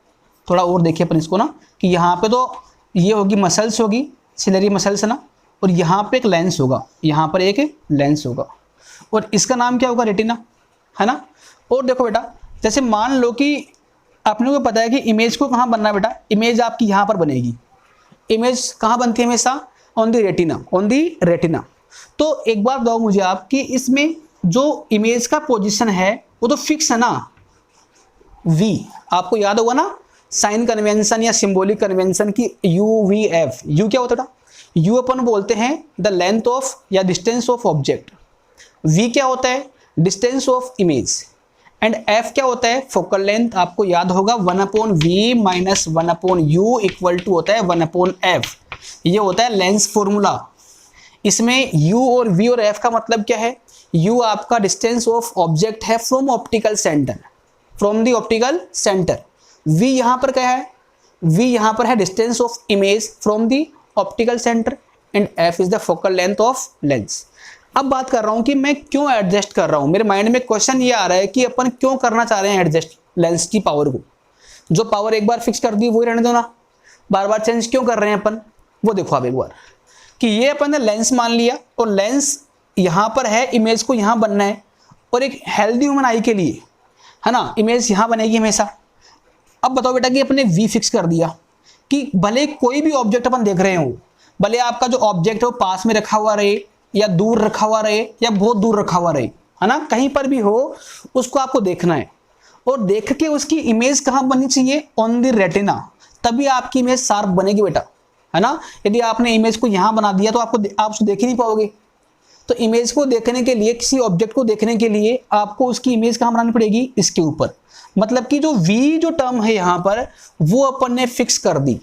थोड़ा और देखिए अपन इसको ना, कि यहाँ पे तो ये होगी मसल्स होगी, सिलरी मसल्स है ना, और यहाँ पे एक लेंस होगा, यहाँ पर एक लेंस होगा, और इसका नाम क्या होगा, रेटिना, है ना। और देखो बेटा, जैसे मान लो कि आपने को पता है कि इमेज को कहाँ बनना है बेटा, इमेज आपकी यहाँ पर बनेगी। इमेज कहाँ बनती है हमेशा, ऑन दी रेटिना। तो एक बार बताओ मुझे आप कि इसमें जो इमेज का पोजीशन है वो तो फिक्स है ना, v, आपको याद होगा ना साइन कन्वेंशन या सिंबॉलिक कन्वेंशन की UVF। यू क्या होता था, यू अपन बोलते हैं द लेंथ ऑफ या डिस्टेंस ऑफ ऑब्जेक्ट, v क्या होता है distance of image, and f क्या होता है फोकल लेंथ। आपको याद होगा 1/v minus 1/u equal to होता है 1/f। ये होता है लेंस फॉर्मूला। इसमें u और v और f का मतलब क्या है, u आपका डिस्टेंस ऑफ ऑब्जेक्ट है from optical centre, from the optical centre. v यहाँ पर क्या है, v यहाँ पर है distance of image from the optical centre and f is the focal length of lens. अब बात कर रहा हूँ कि मैं क्यों एडजस्ट कर रहा हूँ, मेरे माइंड में क्वेश्चन ये आ रहा है कि अपन क्यों करना चाह रहे हैं एडजस्ट लेंस की पावर को। जो पावर एक बार फिक्स कर दी वही रहने दो ना, बार बार चेंज क्यों कर रहे हैं अपन, वो देखो आप एक बार कि ये अपन ने लेंस मान लिया और लेंस यहाँ पर है, इमेज को यहाँ बनना है और एक हेल्दी ह्यूमन आई के लिए है ना इमेज यहाँ बनेगी हमेशा। अब बताओ बेटा कि अपने वी फिक्स कर दिया कि भले कोई भी ऑब्जेक्ट अपन देख रहे हो, भले आपका जो ऑब्जेक्ट है वो पास में रखा हुआ रहे या दूर रखा हुआ रहे या बहुत दूर रखा हुआ रहे, है ना, कहीं पर भी हो उसको आपको देखना है और देख के उसकी इमेज कहाँ बननी चाहिए, ऑन द रेटिना, तभी आपकी इमेज शार्प बनेगी बेटा, है ना। यदि आपने इमेज को यहाँ बना दिया तो आप उसको देख ही नहीं पाओगे। तो इमेज को देखने के लिए, किसी ऑब्जेक्ट को देखने के लिए आपको उसकी इमेज कहाँ बनानी पड़ेगी, इसके ऊपर। मतलब कि जो v जो टर्म है यहाँ पर वो अपन ने फिक्स कर दी।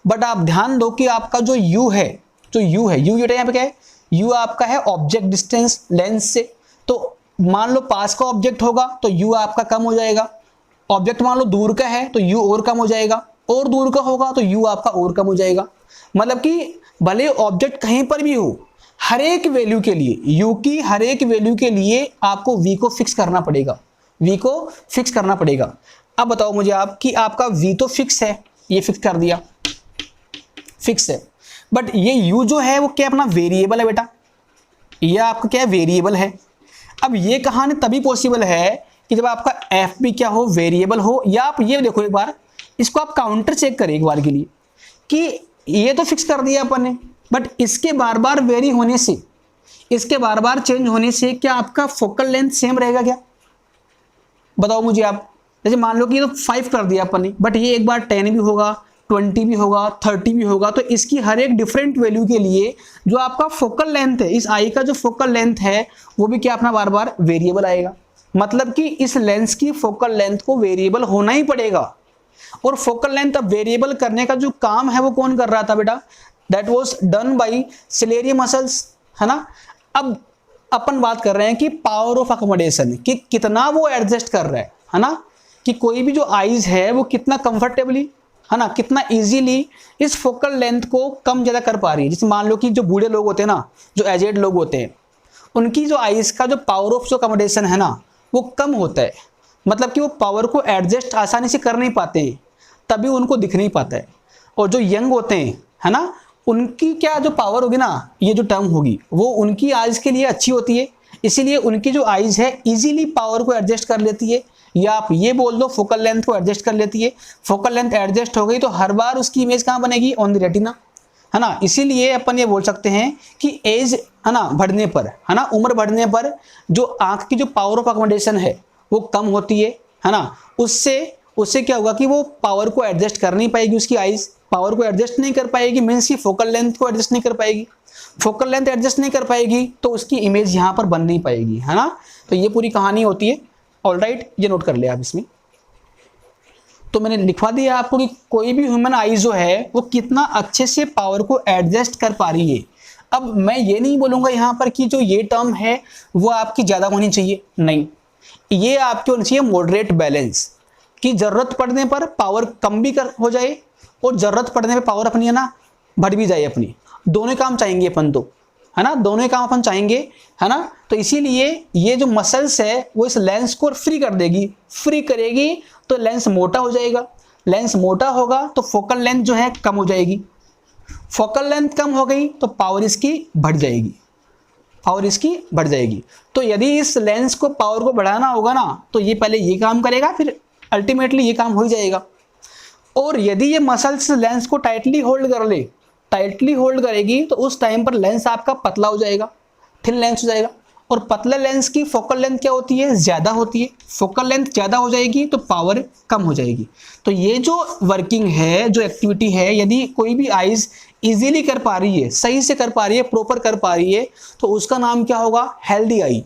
बट आप ध्यान दो कि आपका जो u है, u बेटा यहाँ पे क्या है, u आपका है ऑब्जेक्ट डिस्टेंस लेंस से। तो मान लो पास का ऑब्जेक्ट होगा तो u आपका कम हो जाएगा, ऑब्जेक्ट मान लो दूर का है तो u और कम हो जाएगा, और दूर का होगा तो u आपका और कम हो जाएगा। मतलब कि भले ऑब्जेक्ट कहीं पर भी हो, हर एक वैल्यू के लिए u की हर एक वैल्यू के लिए आपको v को फिक्स करना पड़ेगा, v को फिक्स करना पड़ेगा। अब बताओ मुझे आप कि आपका v तो फिक्स है, ये फिक्स कर दिया, फिक्स है, बट ये u जो है वो क्या अपना वेरिएबल है बेटा, ये आपका क्या है वेरिएबल है। अब ये कहानी तभी पॉसिबल है कि जब आपका f भी क्या हो, वेरिएबल हो। या आप ये देखो एक बार, इसको आप काउंटर चेक करें एक बार के लिए कि ये तो फिक्स कर दिया अपन ने, बट इसके बार बार वेरी होने से, इसके बार बार चेंज होने से क्या आपका फोकल लेंथ सेम रहेगा क्या, बताओ मुझे आप। जैसे मान लो कि ये तो 5 कर दिया अपन ने, बट ये एक बार 10 भी होगा, 20 भी होगा, 30 भी होगा, तो इसकी हर एक डिफरेंट वैल्यू के लिए जो आपका फोकल लेंथ है, इस आई का जो फोकल लेंथ है वो भी क्या अपना बार बार वेरिएबल आएगा। मतलब कि इस लेंस की फोकल लेंथ को वेरिएबल होना ही पड़ेगा। और फोकल लेंथ अब वेरिएबल करने का जो काम है वो कौन कर रहा था बेटा, that was done by ciliary muscles, है ना। अब अपन बात कर रहे हैं कि पावर ऑफ अकोमोडेशन, कि कितना वो एडजस्ट कर रहा है ना, कि कोई भी जो आईज है वो कितना कंफर्टेबली, है ना, कितना इजीली इस फोकल लेंथ को कम ज़्यादा कर पा रही है। जैसे मान लो कि जो बूढ़े लोग होते हैं ना, जो एजेड लोग होते हैं, उनकी जो आईज का जो पावर ऑफ जो अकोमोडेशन है ना वो कम होता है। मतलब कि वो पावर को एडजस्ट आसानी से कर नहीं पाते हैं, तभी उनको दिख नहीं पाता है। और जो यंग होते हैं, है ना, उनकी क्या जो पावर होगी ना, ये जो टर्म होगी वो उनकी आइज के लिए अच्छी होती है, इसीलिए उनकी जो आइज है इजीली पावर को एडजस्ट कर लेती है। या आप ये बोल दो फोकल लेंथ को एडजस्ट कर लेती है। फोकल लेंथ एडजस्ट हो गई तो हर बार उसकी इमेज कहाँ बनेगी, ऑन द रेटिना, है ना। इसीलिए अपन ये बोल सकते हैं कि एज, है ना, बढ़ने पर, है ना, उम्र बढ़ने पर जो आंख की जो पावर ऑफ अकोमोडेशन है वो कम होती है ना। उससे क्या होगा कि वो पावर को एडजस्ट कर नहीं पाएगी, उसकी आइज पावर को एडजस्ट नहीं कर पाएगी, मीन्स की फोकल लेंथ को एडजस्ट नहीं कर पाएगी। फोकल लेंथ एडजस्ट नहीं कर पाएगी तो उसकी इमेज यहाँ पर बन नहीं पाएगी, है ना। तो ये पूरी कहानी होती है। ऑलराइट, ये नोट कर लिया आप इसमें। तो मैंने लिखवा दिया आपको कि कोई भी ह्यूमन आई जो है वो कितना अच्छे से पावर को एडजस्ट कर पा रही है। अब मैं ये नहीं बोलूँगा यहाँ पर कि जो ये टर्म है वो आपकी ज़्यादा होनी चाहिए, नहीं, ये आपकी होनी चाहिए मॉडरेट बैलेंस, कि ज़रूरत पड़ने पर पावर कम भी हो जाए और ज़रूरत पड़ने पर पावर अपनी, है ना, बढ़ भी जाए अपनी। दोनों काम चाहेंगे अपन तो, है ना, दोनों काम अपन चाहेंगे, है ना। तो इसीलिए ये जो मसल्स है वो इस लेंस को फ्री कर देगी, फ्री करेगी तो लेंस मोटा हो जाएगा। लेंस मोटा होगा तो फोकल लेंथ जो है कम हो जाएगी। फोकल लेंथ कम हो गई तो पावर इसकी बढ़ जाएगी, पावर इसकी बढ़ जाएगी। तो यदि इस लेंस को पावर को बढ़ाना होगा ना तो ये पहले ये काम करेगा, फिर अल्टीमेटली ये काम हो ही जाएगा। और यदि ये मसल्स लेंस को टाइटली होल्ड कर ले, टाइटली होल्ड करेगी तो उस टाइम पर लेंस आपका पतला हो जाएगा, थिन लेंस हो जाएगा। और पतले लेंस की फोकल लेंथ क्या होती है, ज़्यादा होती है। फोकल लेंथ ज़्यादा हो जाएगी तो पावर कम हो जाएगी। तो ये जो वर्किंग है, जो एक्टिविटी है, यदि कोई भी आइज इजीली कर पा रही है, सही से कर पा रही है, प्रॉपर कर पा रही है, तो उसका नाम क्या होगा, हेल्दी आई।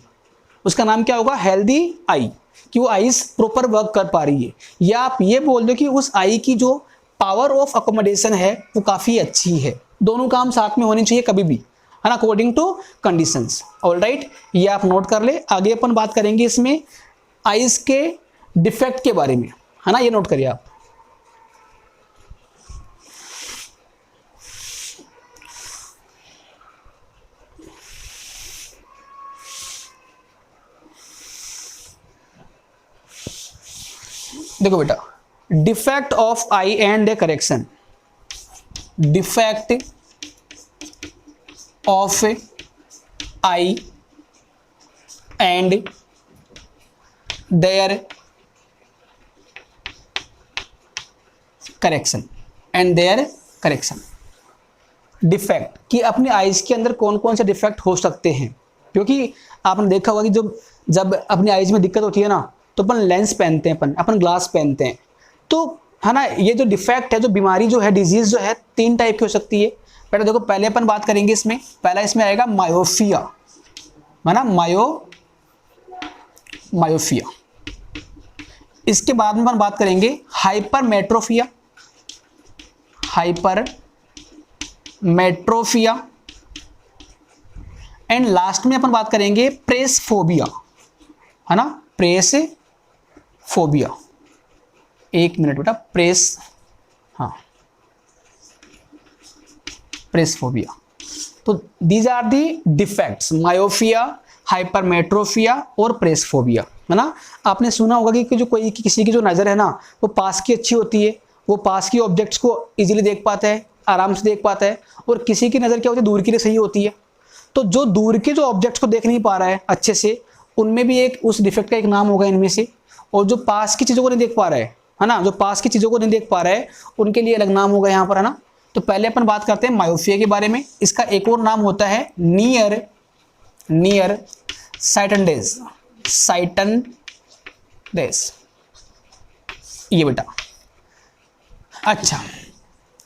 उसका नाम क्या होगा, हेल्दी आई, कि वो आइज प्रॉपर वर्क कर पा रही है। या आप ये बोल दो कि उस आई की जो पावर ऑफ अकोमोडेशन है वो काफ़ी अच्छी है। दोनों काम साथ में होने चाहिए कभी भी, है ना, अकॉर्डिंग टू कंडीशंस। ऑलराइट, ये आप नोट कर ले। आगे अपन बात करेंगे इसमें आइज के डिफेक्ट के बारे में, है ना, ये नोट करिए आप। देखो बेटा, defect of eye and a correction, defect of eye and their correction, defect कि अपनी आईज के अंदर कौन कौन से डिफेक्ट हो सकते हैं। क्योंकि आपने देखा होगा कि जब अपनी आईज में दिक्कत होती है ना, तो अपन लेंस पहनते हैं, अपन ग्लास पहनते हैं, तो है ना, ये जो डिफेक्ट है, जो बीमारी जो है, डिजीज जो है, 3 टाइप की हो सकती है। बेटा देखो, पहले अपन बात करेंगे इसमें, पहला इसमें आएगा मायोफिया, है ना, मायोफिया। इसके बाद में अपन बात करेंगे हाइपरमेट्रोफिया, एंड लास्ट में अपन बात करेंगे प्रेसफोबिया, है ना, प्रेसफोबिया। एक मिनट बेटा, प्रेसफोबिया। तो दीज आर दी डिफेक्ट्स, मायोफिया, हाइपरमेट्रोफिया और प्रेसफोबिया, है ना। आपने सुना होगा कि जो किसी की जो नज़र है ना, वो पास की अच्छी होती है, वो पास की ऑब्जेक्ट्स को इजीली देख पाता है, आराम से देख पाता है, और किसी की नज़र क्या होती है, दूर के लिए सही होती है। तो जो दूर के जो ऑब्जेक्ट्स को देख नहीं पा रहा है अच्छे से, उनमें भी एक उस डिफेक्ट का एक नाम होगा इनमें से। और जो पास की चीज़ों को नहीं देख पा रहा है ना, जो पास की चीज़ों को नहीं देख पा रहा है, उनके लिए अलग नाम होगा यहाँ पर, है ना। तो पहले अपन बात करते हैं मायोफिया के बारे में। इसका एक और नाम होता है नियर साइटनडेज, ये बेटा। अच्छा,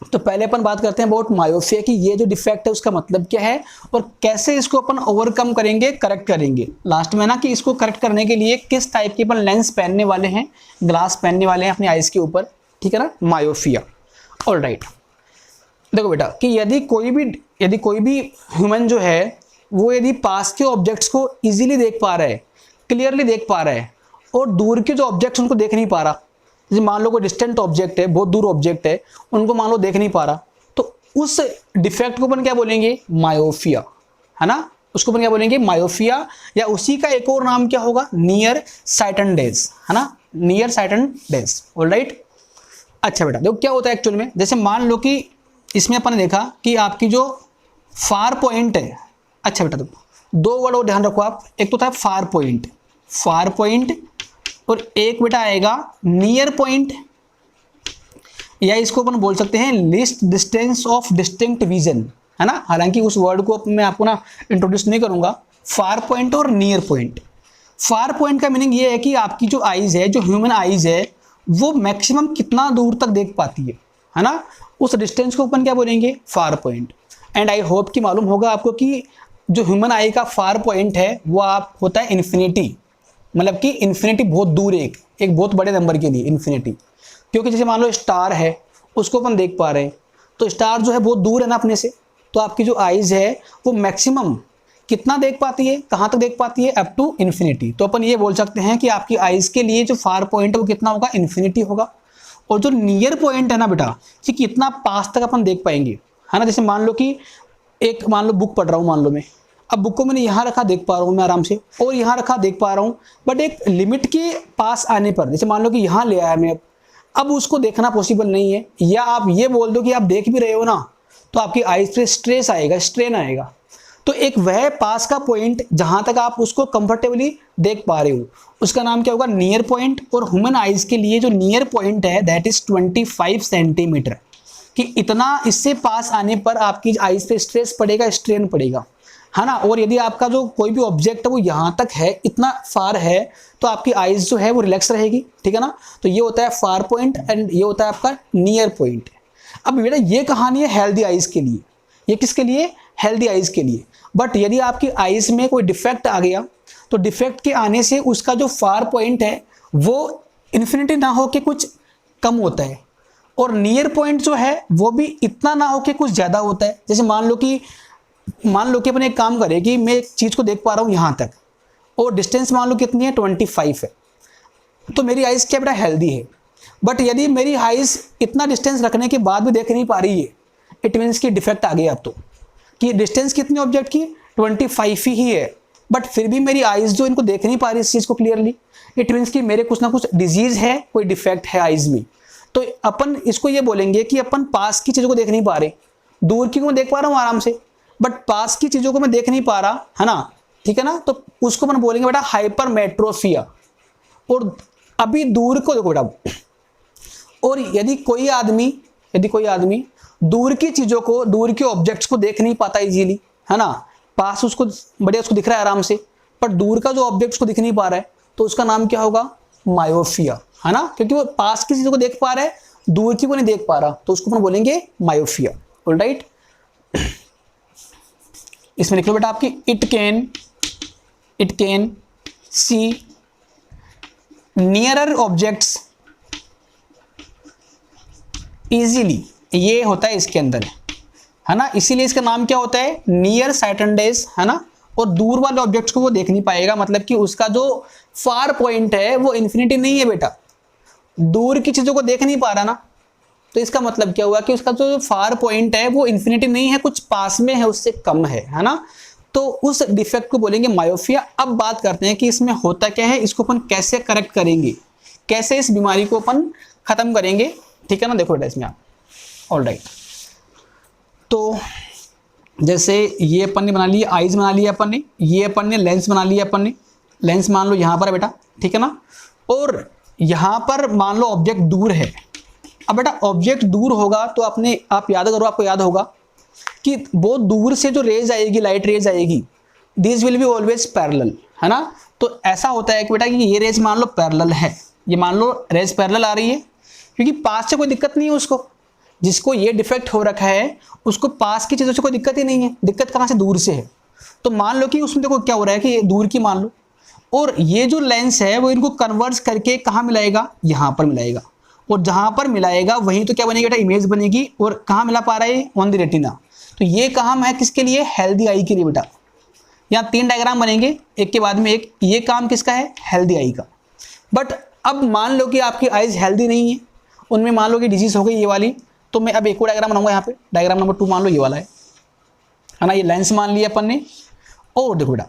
तो पहले अपन बात करते हैं अबाउट मायोफिया की, ये जो डिफेक्ट है उसका मतलब क्या है और कैसे इसको अपन ओवरकम करेंगे, करेक्ट करेंगे लास्ट में ना, कि इसको करेक्ट करने के लिए किस टाइप के अपन लेंस पहनने वाले हैं, ग्लास पहनने वाले हैं अपनी आइज के ऊपर, ठीक है ना, मायोफिया। ऑलराइट, देखो बेटा कि यदि कोई भी ह्यूमन जो है, वो यदि पास के ऑब्जेक्ट्स को इजीली देख पा रहा है, क्लियरली देख पा रहा है, और दूर के जो ऑब्जेक्ट्स उनको देख नहीं पा रहा, जैसे मान लो कोई डिस्टेंट ऑब्जेक्ट है, बहुत दूर ऑब्जेक्ट है, उनको मान लो देख नहीं पा रहा, तो उस डिफेक्ट को अपन क्या बोलेंगे, मायोफिया, है ना, उसको अपन क्या बोलेंगे, मायोफिया। या उसी का एक और नाम क्या होगा, नियर साइटनडेज, है ना, नियर साइटनडेज। ऑलराइट। अच्छा बेटा देखो क्या होता है एक्चुअल में, जैसे मान लो कि इसमें अपन ने देखा कि आपकी जो फार पॉइंट है, अच्छा बेटा देखो 2 वर्ड और ध्यान रखो आप, एक तो था फार पॉइंट, और एक बेटा आएगा नियर पॉइंट, या इसको अपन बोल सकते हैं least distance of distinct vision, है ना। हालांकि उस वर्ड को मैं आपको ना इंट्रोड्यूस नहीं करूंगा। फार पॉइंट और नियर पॉइंट। फार पॉइंट का मीनिंग ये है कि आपकी जो आइज है, जो ह्यूमन आइज है, वो मैक्सिमम कितना दूर तक देख पाती है ना, उस डिस्टेंस को अपन क्या बोलेंगे, far point. And I hope कि मालूम होगा आपको कि जो ह्यूमन आई का फार पॉइंट है वो आप होता है इन्फिनिटी, मतलब कि इन्फिनिटी बहुत दूर, एक बहुत बड़े नंबर के लिए इन्फिनिटी। क्योंकि जैसे मान लो स्टार है, उसको अपन देख पा रहे हैं, तो स्टार जो है बहुत दूर है ना अपने से, तो आपकी जो आइज है वो मैक्सिमम कितना देख पाती है, कहाँ तक देख पाती है, अप टू इन्फिनिटी। तो अपन ये बोल सकते हैं कि आपकी आइज के लिए जो फार पॉइंट है वो कितना होगा, इन्फिनिटी होगा। और जो नियर पॉइंट है ना बेटा, कि कितना पास तक अपन देख पाएंगे, है ना। जैसे मान लो कि मान लो बुक पढ़ रहा हूँ, मान लो मैं, अब बुक को मैंने यहाँ रखा देख पा रहा हूँ मैं आराम से, और यहाँ रखा देख पा रहा हूँ, बट एक लिमिट के पास आने पर, जैसे मान लो कि यहाँ ले आया मैं, अब उसको देखना पॉसिबल नहीं है। या आप ये बोल दो कि आप देख भी रहे हो ना, तो आपकी आइज पे स्ट्रेस आएगा, स्ट्रेन आएगा। तो एक वह पास का पॉइंट जहाँ तक आप उसको कंफर्टेबली देख पा रहे हो, उसका नाम क्या होगा, नियर पॉइंट। और ह्यूमन आइज के लिए जो नियर पॉइंट है दैट इज 25 सेंटीमीटर, कि इतना इससे पास आने पर आपकी आइज पे स्ट्रेस पड़ेगा, स्ट्रेन पड़ेगा, है ना। और यदि आपका जो कोई भी ऑब्जेक्ट है वो यहाँ तक है, इतना फार है, तो आपकी आइज जो है वो रिलैक्स रहेगी, ठीक है ना। तो ये होता है फार पॉइंट एंड ये होता है आपका नियर पॉइंट। अब बेटा ये कहानी है हेल्दी आइज के लिए, ये किसके लिए, हेल्दी आइज के लिए। बट यदि आपकी आइज में कोई डिफेक्ट आ गया, तो डिफेक्ट के आने से उसका जो फार पॉइंट है वो इन्फिनिटी ना हो के कुछ कम होता है, और नियर पॉइंट जो है वो भी इतना ना हो के कुछ ज़्यादा होता है। जैसे मान लो कि अपन एक काम करें कि मैं एक चीज़ को देख पा रहा हूँ यहाँ तक, और डिस्टेंस मान लो कितनी है, 25 है। तो मेरी आइज़ क्या बेटा हेल्दी है। बट यदि मेरी आइज़ इतना डिस्टेंस रखने के बाद भी देख नहीं पा रही है, इट मीन्स कि डिफेक्ट आ गया अब तो, कि डिस्टेंस कितनी ऑब्जेक्ट की 25 ही है, बट फिर भी मेरी आइज़ जो इनको देख नहीं पा रही इस चीज़ को क्लियरली, इट मीन्स कि मेरे कुछ ना कुछ डिजीज़ है, कोई डिफेक्ट है आइज़ में। तो अपन इसको ये बोलेंगे कि अपन पास की चीज़ों को देख नहीं पा रहे, दूर की को मैं देख पा रहा हूँ आराम से, बट पास की चीज़ों को मैं देख नहीं पा रहा, है ना, ठीक है ना। तो उसको अपन बोलेंगे बेटा हाइपरमेट्रोफिया। और अभी दूर को देखो बेटा, और यदि कोई आदमी दूर की चीज़ों को, दूर के ऑब्जेक्ट्स को देख नहीं पाता इजीली, है ना, पास उसको बढ़िया उसको दिख रहा है आराम से, पर दूर का जो ऑब्जेक्ट्स को दिख नहीं पा रहा है, तो उसका नाम क्या होगा, मायोफिया, है ना, क्योंकि वो पास की चीज़ों को देख पा रहा है, दूर की को नहीं देख पा रहा, तो उसको अपन बोलेंगे मायोफिया। ऑलराइट, इसमें लिख लो बेटा आपकी it can see nearer objects easily, ये होता है इसके अंदर, है ना, इसीलिए इसका नाम क्या होता है, नियर साइटेंडेस, है ना। और दूर वाले ऑब्जेक्ट्स को वो देख नहीं पाएगा, मतलब कि उसका जो फार पॉइंट है वो इन्फिनिटी नहीं है बेटा, दूर की चीजों को देख नहीं पा रहा ना, तो इसका मतलब क्या हुआ कि उसका जो फार पॉइंट है वो इन्फिनिटी नहीं है, कुछ पास में है, उससे कम है ना। तो उस डिफेक्ट को बोलेंगे मायोफिया। अब बात करते हैं कि इसमें होता क्या है, इसको अपन कैसे करेक्ट करेंगे, कैसे इस बीमारी को अपन खत्म करेंगे, ठीक है ना। देखो बेटा इसमें आप, ऑलराइट, तो जैसे ये अपन ने बना लिया, आइज बना लिया अपन ने, ये अपन ने लेंस बना लिया, अपन ने लेंस मान लो यहाँ पर है बेटा, ठीक है ना। और यहाँ पर मान लो ऑब्जेक्ट दूर है। अब बेटा ऑब्जेक्ट दूर होगा तो आप याद करो, आपको याद होगा कि बहुत दूर से जो रेज आएगी, लाइट रेज आएगी, this will be always parallel, है ना। तो ऐसा होता है कि बेटा कि ये रेज मान लो पैरेलल है, ये मान लो रेज पैरेलल आ रही है, क्योंकि पास से कोई दिक्कत नहीं है उसको, जिसको ये डिफेक्ट हो रखा है उसको पास की चीज़ों से कोई दिक्कत ही नहीं है, दिक्कत कहाँ से, दूर से है। तो मान लो कि उसमें देखो क्या हो रहा है कि ये दूर की मान लो, और ये जो लेंस है वो इनको कन्वर्स करके कहाँ मिलाएगा, यहाँ पर मिलाएगा, और जहाँ पर मिलाएगा वहीं तो क्या बनेगी बेटा, इमेज बनेगी। और कहाँ मिला पा रहा है, ऑन द रेटिना। तो ये काम है किसके लिए, हेल्दी आई के लिए बेटा। यहाँ 3 डायग्राम बनेंगे, एक के बाद में एक, ये काम किसका है, हेल्दी आई का। बट अब मान लो कि आपकी आइज हेल्दी नहीं है, उनमें मान लो कि डिजीज हो गई ये वाली, तो मैं अब एक और डायग्राम बनाऊंगा यहाँ पे, डायग्राम नंबर 2 मान लो ये वाला है ना, ये लेंस मान लिया अपन ने। और देखो बेटा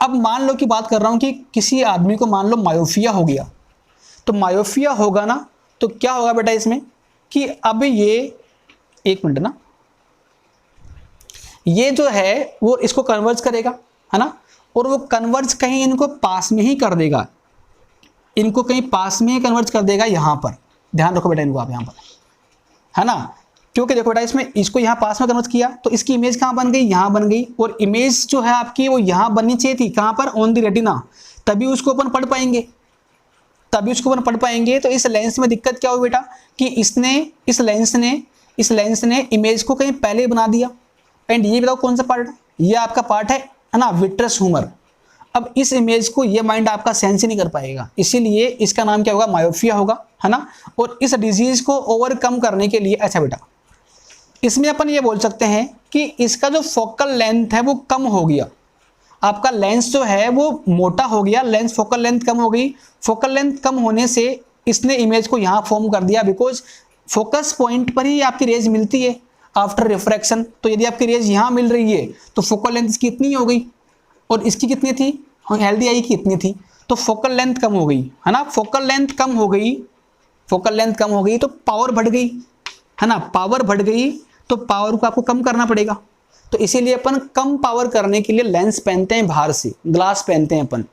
अब मान लो कि बात कर रहा हूँ कि किसी आदमी को मान लो मायोफिया हो गया, तो मायोफिया होगा ना, तो क्या होगा बेटा इसमें कि अब ये, एक मिनट ना, ये जो है वो इसको कन्वर्ज करेगा, है ना, और वो कन्वर्ज कहीं इनको पास में ही कर देगा, इनको कहीं पास में ही कन्वर्ज कर देगा, यहाँ पर ध्यान रखो बेटा इनको आप यहाँ पर, है ना, क्योंकि देखो बेटा इसमें इसको यहाँ पास में कन्वर्ट किया तो इसकी इमेज कहाँ बन गई, यहाँ बन गई, और इमेज जो है आपकी वो यहाँ बननी चाहिए थी, कहाँ पर, ऑन द रेटिना, तभी उसको अपन पढ़ पाएंगे। तो इस लेंस में दिक्कत क्या हुई बेटा कि इस लेंस ने इमेज को कहीं पहले बना दिया। एंड ये बताओ कौन सा पार्ट है, ये आपका पार्ट है ना, विट्रस ह्यूमर। अब इस इमेज को ये माइंड आपका सेंस ही नहीं कर पाएगा, इसीलिए इसका नाम क्या होगा, मायोफिया होगा, है ना। और इस डिजीज को ओवरकम करने के लिए, अच्छा बेटा इसमें अपन ये बोल सकते हैं कि इसका जो फोकल लेंथ है वो कम हो गया, आपका लेंस जो है वो मोटा हो गया, लेंस फोकल लेंथ कम हो गई। फोकल लेंथ कम होने से इसने इमेज को यहाँ फॉर्म कर दिया, बिकॉज फोकस पॉइंट पर ही आपकी रेज मिलती है आफ्टर रिफ्रैक्शन। तो यदि आपकी रेज यहाँ मिल रही है तो फोकल लेंथ इसकी इतनी हो गई, और इसकी कितनी थी, हेल्दी आई की इतनी थी, तो फोकल लेंथ कम हो गई, है ना। फोकल लेंथ कम हो गई तो पावर बढ़ गई, है ना, पावर बढ़ गई तो पावर को आपको कम करना पड़ेगा। तो इसीलिए अपन कम पावर करने के लिए लेंस पहनते हैं, बाहर से ग्लास पहनते हैं अपन।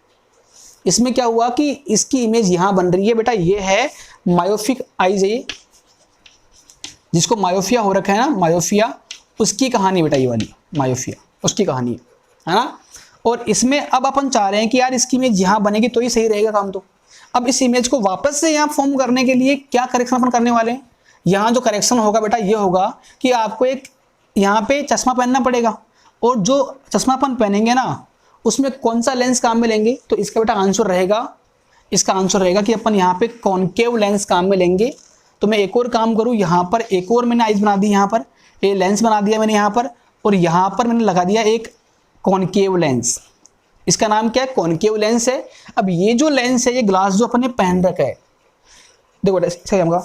इसमें क्या हुआ कि इसकी इमेज यहाँ बन रही है बेटा, ये है मायोफिक आइज, ये जिसको मायोफिया हो रखा है ना, मायोफिया, उसकी कहानी बेटा, ये वाली मायोफिया उसकी कहानी है ना। और इसमें अब अपन चाह रहे हैं कि यार इसकी इमेज यहाँ बनेगी तो ही सही रहेगा काम। तो अब इस इमेज को वापस से यहाँ फॉर्म करने के लिए क्या करेक्शन अपन करने वाले हैं, यहाँ जो करेक्शन होगा बेटा ये होगा कि आपको एक यहाँ पे चश्मा पहनना पड़ेगा, और जो चश्मा अपन पहनेंगे ना उसमें कौन सा लेंस काम में लेंगे, तो इसका बेटा आंसर रहेगा कि अपन यहाँ पे कॉनकेव लेंस काम में लेंगे। तो मैं एक और काम करूँ, यहाँ पर एक और मैंने आइज बना दी, यहाँ पर ये लेंस बना दिया मैंने यहाँ पर, और यहाँ पर मैंने लगा दिया एक कॉनकेव लेंस। इसका नाम क्या है, कॉनकेव लेंस है। अब ये जो लेंस है, ये ग्लास जो अपने पहन रखा है, देखो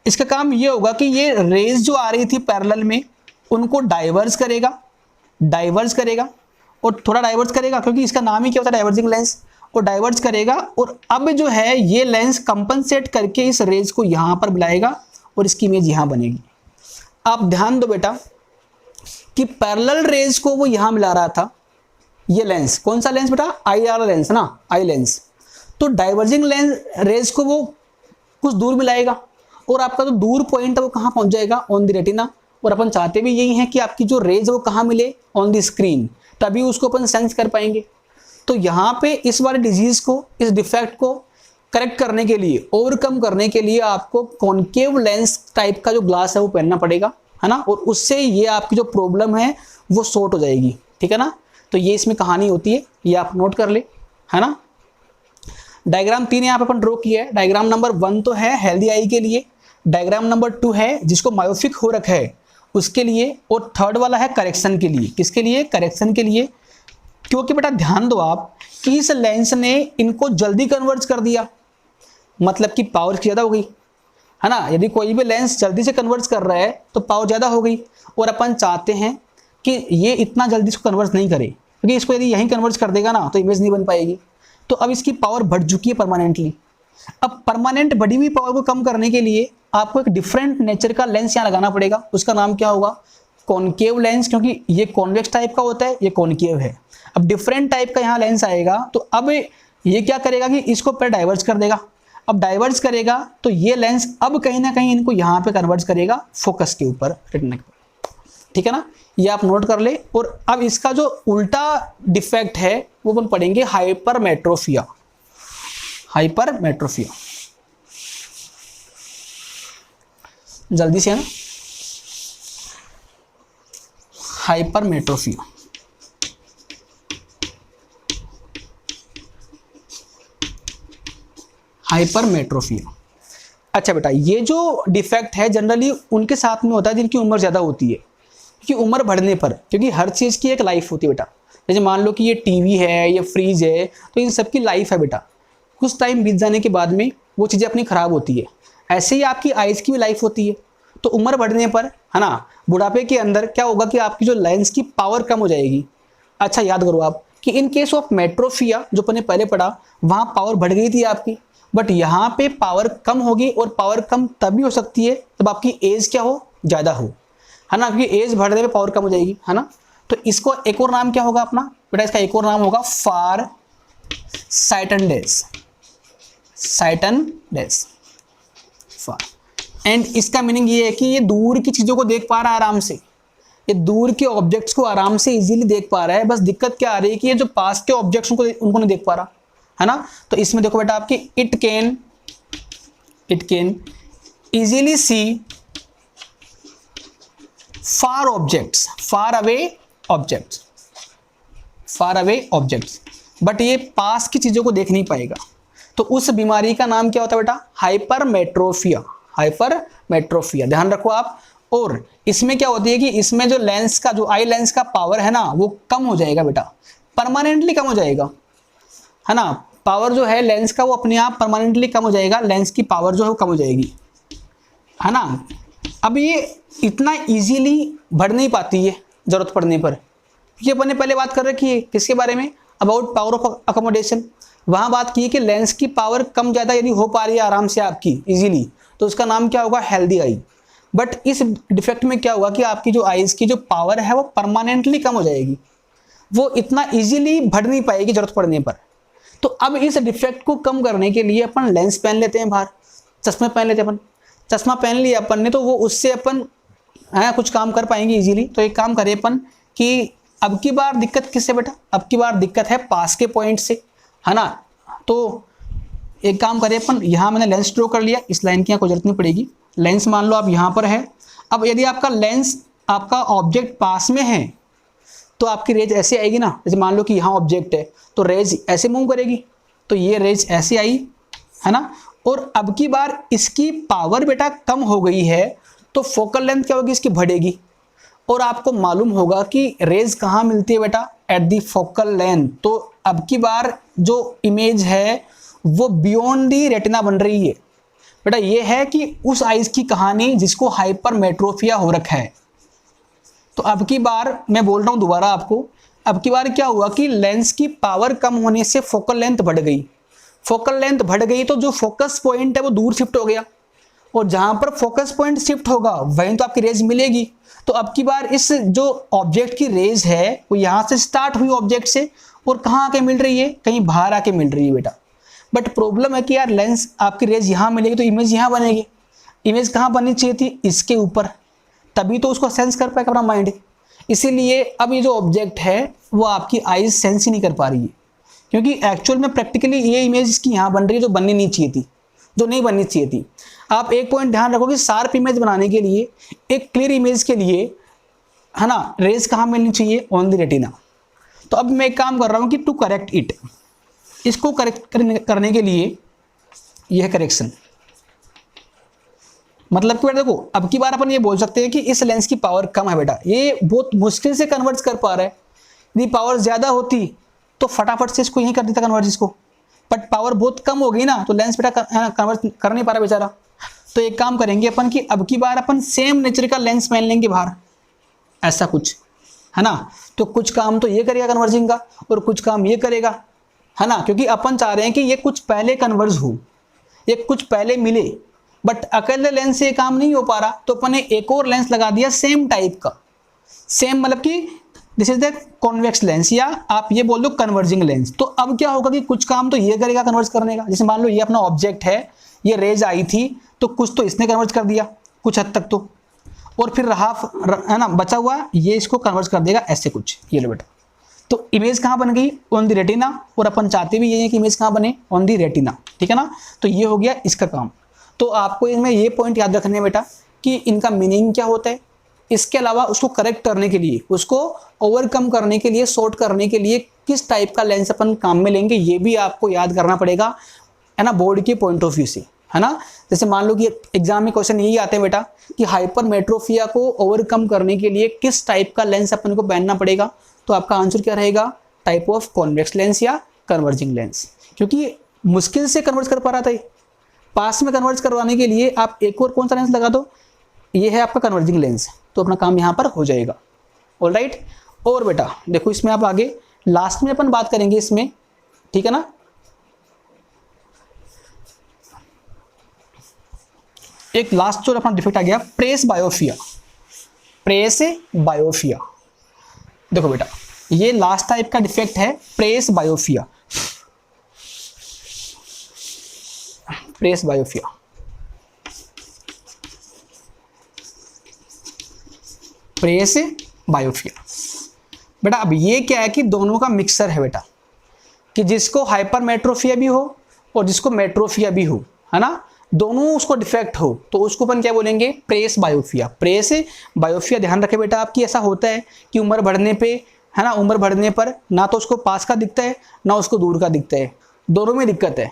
इसका काम ये होगा कि ये रेज जो आ रही थी पैरेलल में, उनको डाइवर्स करेगा और थोड़ा डाइवर्स करेगा, क्योंकि इसका नाम ही क्या होता है, डाइवर्जिंग लेंस, और डाइवर्स करेगा। और अब जो है ये लेंस कंपनसेट करके इस रेज को यहां पर बुलाएगा और इसकी इमेज यहां बनेगी। आप ध्यान दो बेटा कि पैरेलल रेज को वो यहां मिला रहा था, ये लेंस कौन सा लेंस बेटा, आई वाला लेंस ना, आई लेंस। तो डाइवर्जिंग लेंस रेज को वो कुछ दूर मिलाएगा और आपका जो दूर पॉइंट है वो कहां पहुंच जाएगा, ऑन द रेटिना। और अपन चाहते भी यही है कि आपकी जो रेज है वो कहां मिले, ऑन द स्क्रीन, तभी उसको अपन सेंस कर पाएंगे। तो यहाँ पे इस वाले डिजीज को, इस डिफेक्ट को करेक्ट करने के लिए, ओवरकम करने के लिए आपको कॉनकेव लेंस टाइप का जो ग्लास है वो पहनना पड़ेगा, है ना। और उससे ये आपकी जो प्रॉब्लम है वो सॉर्ट हो जाएगी, ठीक है ना। तो ये इसमें कहानी होती है, ये आप नोट कर ले, है ना। डायग्राम 3 यहाँ पे अपन ड्रॉ किया है। डायग्राम नंबर 1 तो है हेल्दी आई के लिए, डायग्राम नंबर 2 है जिसको मायोपिक हो रखा है उसके लिए, और थर्ड वाला है करेक्शन के लिए। किसके लिए, करेक्शन के लिए। क्योंकि बेटा ध्यान दो आप कि इस लेंस ने इनको जल्दी कन्वर्ज कर दिया, मतलब कि पावर ज़्यादा हो गई, है ना। यदि कोई भी लेंस जल्दी से कन्वर्ज कर रहा है तो पावर ज़्यादा हो गई, और अपन चाहते हैं कि ये इतना जल्दी इसको कन्वर्ज नहीं करे, क्योंकि इसको यदि यहीं कन्वर्ज कर देगा ना तो इमेज नहीं बन पाएगी। तो अब इसकी पावर बढ़ चुकी है परमानेंटली। अब परमानेंट बढ़ी हुई पावर को कम करने के लिए आपको एक डिफरेंट नेचर का लेंस यहाँ लगाना पड़ेगा। उसका नाम क्या होगा, कॉनकेव लेंस, क्योंकि ये कॉन्वेक्स टाइप का होता है, ये कॉनकेव है। अब डिफरेंट टाइप का यहाँ लेंस आएगा, तो अब ये क्या करेगा कि इसको पहले डाइवर्ज कर देगा। अब डाइवर्ज करेगा तो ये लेंस अब कहीं ना कहीं इनको यहाँ पे कन्वर्ज करेगा फोकस के ऊपर, रेटिना के ऊपर, ठीक है ना। ये आप नोट कर ले। और अब इसका जो उल्टा डिफेक्ट है वो अपन पढ़ेंगे हाइपरमेट्रोपिया। हाइपरमेट्रोपिया जल्दी से, है ना, हाइपरमेट्रोपिया। हाइपरमेट्रोपिया। अच्छा बेटा, ये जो डिफेक्ट है जनरली उनके साथ में होता है जिनकी उम्र ज़्यादा होती है, क्योंकि उम्र बढ़ने पर, क्योंकि हर चीज़ की एक लाइफ होती है बेटा। जैसे मान लो कि ये टीवी है, ये फ्रीज है, तो इन सब की लाइफ है बेटा। कुछ टाइम बीत जाने के बाद में वो चीज़ें अपनी ख़राब होती है। ऐसे ही आपकी आइज़ की भी लाइफ होती है। तो उम्र बढ़ने पर, है ना, बुढ़ापे के अंदर क्या होगा कि आपकी जो लेंस की पावर कम हो जाएगी। अच्छा याद करो आप कि इन केस ऑफ मेट्रोपिया जो अपने पहले पढ़ा, वहाँ पावर बढ़ गई थी आपकी, बट यहाँ पे पावर कम होगी। और पावर कम तभी हो सकती है जब आपकी एज क्या हो, ज़्यादा हो, है ना, क्योंकि एज बढ़ने पे पावर कम हो जाएगी, है ना। तो इसको एक और नाम क्या होगा अपना बेटा, इसका एक और नाम होगा फार साइटनडेस। साइटनडेस फार। एंड इसका मीनिंग ये है कि ये दूर की चीज़ों को देख पा रहा है आराम से, ये दूर के ऑब्जेक्ट्स को आराम से इजीली देख पा रहा है। बस दिक्कत क्या आ रही है कि ये जो पास के ऑब्जेक्ट्स उनको नहीं देख पा रहा, है ना। तो इसमें देखो बेटा आपकी it can easily C far objects, far away objects, but ये पास की चीज़ों को देख नहीं पाएगा। तो उस बीमारी का नाम क्या होता है बेटा, हाइपरमेट्रोपिया। हाइपरमेट्रोपिया ध्यान रखो आप। और इसमें क्या होती है कि इसमें जो लेंस का, जो आई लेंस का पावर है ना, वो कम हो जाएगा बेटा, परमानेंटली कम हो जाएगा, है ना। पावर जो है लेंस का वो अपने आप परमानेंटली कम हो जाएगा, लेंस की पावर जो है वो कम हो जाएगी, है ना। अब ये इतना इजीली बढ़ नहीं पाती है जरूरत पड़ने पर। ये अपन ने पहले बात कर रखी है किसके बारे में, अबाउट पावर ऑफ अकोमोडेशन। वहाँ बात की है कि लेंस की पावर कम ज़्यादा यदि हो पा रही है आराम से आपकी इजीली, तो उसका नाम क्या होगा, हेल्दी आई। बट इस डिफेक्ट में क्या होगा कि आपकी जो आईज की जो पावर है वो परमानेंटली कम हो जाएगी, वो इतना इजीली बढ़ नहीं पाएगी जरूरत पड़ने पर। तो अब इस डिफेक्ट को कम करने के लिए अपन लेंस पहन लेते हैं बाहर, चश्मे पहन लेते हैं अपन। चश्मा पहन लिया अपन ने तो वो उससे अपन कुछ काम कर पाएंगे इजीली। तो एक काम करें अपन कि अब की बार दिक्कत किससे बेटा, अब की बार दिक्कत है पास के पॉइंट से, है ना। तो एक काम करें अपन, यहाँ मैंने लेंस ड्रॉ कर लिया, इस लाइन की यहाँ कोई जरूरत नहीं पड़ेगी। लेंस मान लो आप यहाँ पर है। अब यदि आपका लेंस, आपका ऑब्जेक्ट पास में है तो आपकी रेज ऐसे आएगी ना, जैसे मान लो कि यहाँ ऑब्जेक्ट है तो रेज ऐसे मूव करेगी, तो ये रेज ऐसे आई, है ना। और अब की बार इसकी पावर बेटा कम हो गई है, तो फोकल लेंथ क्या होगी, इसकी बढ़ेगी। और आपको मालूम होगा कि रेज कहाँ मिलती है बेटा, एट दी फोकल लेंथ। तो अब की बार जो इमेज है वो बियॉन्ड दी रेटिना बन रही है। बेटा ये है कि उस आइज की कहानी जिसको हाइपरमेट्रोपिया हो रखा है। तो अब की बार मैं बोल रहा हूं दोबारा आपको, अब की बार क्या हुआ कि लेंस की पावर कम होने से फोकल लेंथ बढ़ गई। फोकल लेंथ बढ़ गई तो जो फोकस पॉइंट है वो दूर शिफ्ट हो गया, और जहां पर फोकस पॉइंट शिफ्ट होगा वहीं तो आपकी रेज मिलेगी। तो अब की बार इस जो ऑब्जेक्ट की रेज है वो यहां से स्टार्ट हुई ऑब्जेक्ट से, और कहां आके मिल रही है, कहीं बाहर आके मिल रही है बेटा। बट प्रॉब्लम है कि यार लेंस आपकी रेज यहां मिलेगी तो इमेज यहां बनेगी। इमेज कहां बननी चाहिए थी, इसके ऊपर, तभी तो उसको सेंस कर पाएगा अपना माइंड। इसीलिए अब ये जो ऑब्जेक्ट है वो आपकी आईज सेंस ही नहीं कर पा रही है, क्योंकि एक्चुअल में प्रैक्टिकली ये इमेज इसकी यहाँ बन रही है जो बननी नहीं चाहिए थी, जो नहीं बननी चाहिए थी। आप एक पॉइंट ध्यान रखो कि शार्प इमेज बनाने के लिए, एक क्लियर इमेज के लिए, है ना, रेज कहाँ मिलनी चाहिए, ऑन द रेटिना। तो अब मैं एक काम कर रहा हूँ कि टू करेक्ट इट, इसको करेक्ट करने के लिए यह करेक्शन, मतलब कि बेटा देखो अब की बार अपन ये बोल सकते हैं कि इस लेंस की पावर कम है बेटा, ये बहुत मुश्किल से कन्वर्ट कर पा रहा है। यदि पावर ज्यादा होती तो फटाफट से इसको यहीं कर देता कन्वर्ट इसको, बट पावर बहुत कम हो गई ना, तो लेंस बेटा कन्वर्ट कर नहीं पा रहा बेचारा। तो एक काम करेंगे अपन कि अब की बार अपन सेम नेचर का लेंस पहन लेंगे बाहर, ऐसा कुछ, है ना। तो कुछ काम तो ये करेगा कन्वर्जिंग का, और कुछ काम ये करेगा, है ना, क्योंकि अपन चाह रहे हैं कि ये कुछ पहले कन्वर्ज हो, ये कुछ पहले मिले। बट अकेले लेंस से ये काम नहीं हो पा रहा, तो अपन ने एक और लेंस लगा दिया सेम टाइप का, सेम मतलब कि this is the convex lens, या आप ये बोल दो कन्वर्जिंग लेंस। तो अब क्या होगा कि कुछ काम तो ये करेगा कन्वर्ज करने का। जैसे मान लो ये अपना ऑब्जेक्ट है, ये रेज आई थी तो कुछ तो इसने कन्वर्ज कर दिया कुछ हद तक तो, और फिर रहा है ना बचा हुआ ये इसको कन्वर्ज कर देगा ऐसे कुछ, ये लो बेटा। तो इमेज कहाँ बन गई, ऑन द रेटिना, और अपन चाहते भी ये है कि इमेज कहाँ बने, ऑन द रेटिना, ठीक है ना। तो ये हो गया इसका काम। तो आपको इसमें ये पॉइंट याद रखने हैं बेटा कि इनका मीनिंग क्या होता है। इसके अलावा उसको करेक्ट करने के लिए, उसको ओवरकम करने के लिए, सॉर्ट करने के लिए किस टाइप का लेंस अपन काम में लेंगे, ये भी आपको याद करना पड़ेगा, है ना, बोर्ड के पॉइंट ऑफ व्यू से, है ना। जैसे मान लो कि एग्जाम में क्वेश्चन यही आते हैं बेटा कि हाइपरमेट्रोपिया को ओवरकम करने के लिए किस टाइप का लेंस अपन को पहनना पड़ेगा, तो आपका आंसर क्या रहेगा, टाइप ऑफ कॉन्वेक्स लेंस या कन्वर्जिंग लेंस। क्योंकि मुश्किल से कन्वर्ज कर पा रहा था, पास में कन्वर्ज करवाने के लिए आप एक और कौन सा लेंस लगा दो, ये है आपका कन्वर्जिंग लेंस, तो अपना काम यहाँ पर हो जाएगा। ऑलराइट। और बेटा देखो इसमें आप आगे लास्ट में अपन बात करेंगे इसमें, ठीक है ना। एक लास्ट जो अपना डिफेक्ट आ गया प्रेस बायोफिया, प्रेस बायोफिया। देखो बेटा ये लास्ट टाइप का डिफेक्ट है प्रेस बायोफिया, प्रेस बायोफिया। प्रेस बायोफिया बेटा अब ये क्या है कि दोनों का मिक्सर है बेटा, कि जिसको हाइपरमेट्रोपिया भी हो और जिसको मेट्रोपिया भी हो, है ना, दोनों उसको डिफेक्ट हो, तो उसको अपन क्या बोलेंगे, प्रेस बायोफिया। प्रेस बायोफिया ध्यान रखे बेटा आपकी ऐसा होता है कि उम्र बढ़ने पे, है ना, उम्र बढ़ने पर ना तो उसको पास का दिखता है ना उसको दूर का दिखता है, दोनों में दिक्कत है।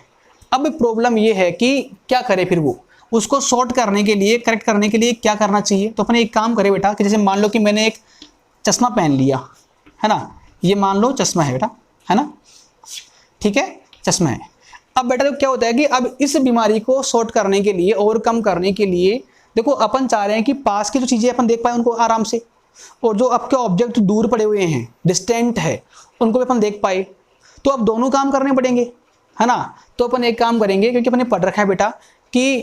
अब प्रॉब्लम ये है कि क्या करे फिर वो, उसको सॉर्ट करने के लिए, करेक्ट करने के लिए क्या करना चाहिए। तो अपन एक काम करें बेटा कि जैसे मान लो कि मैंने एक चश्मा पहन लिया, है ना, ये मान लो चश्मा है बेटा, है ना, ठीक है, चश्मा है। अब बेटा तो क्या होता है कि अब इस बीमारी को सॉर्ट करने के लिए, ओवरकम करने के लिए, देखो अपन चाह रहे हैं कि पास की जो चीज़ें अपन देख पाए उनको आराम से, और जो आपके ऑब्जेक्ट दूर पड़े हुए हैं, डिस्टेंट है, उनको भी अपन देख पाए। तो अब दोनों काम करने पड़ेंगे, है ना। तो अपन एक काम करेंगे, क्योंकि अपन ने पढ़ रखा है बेटा कि,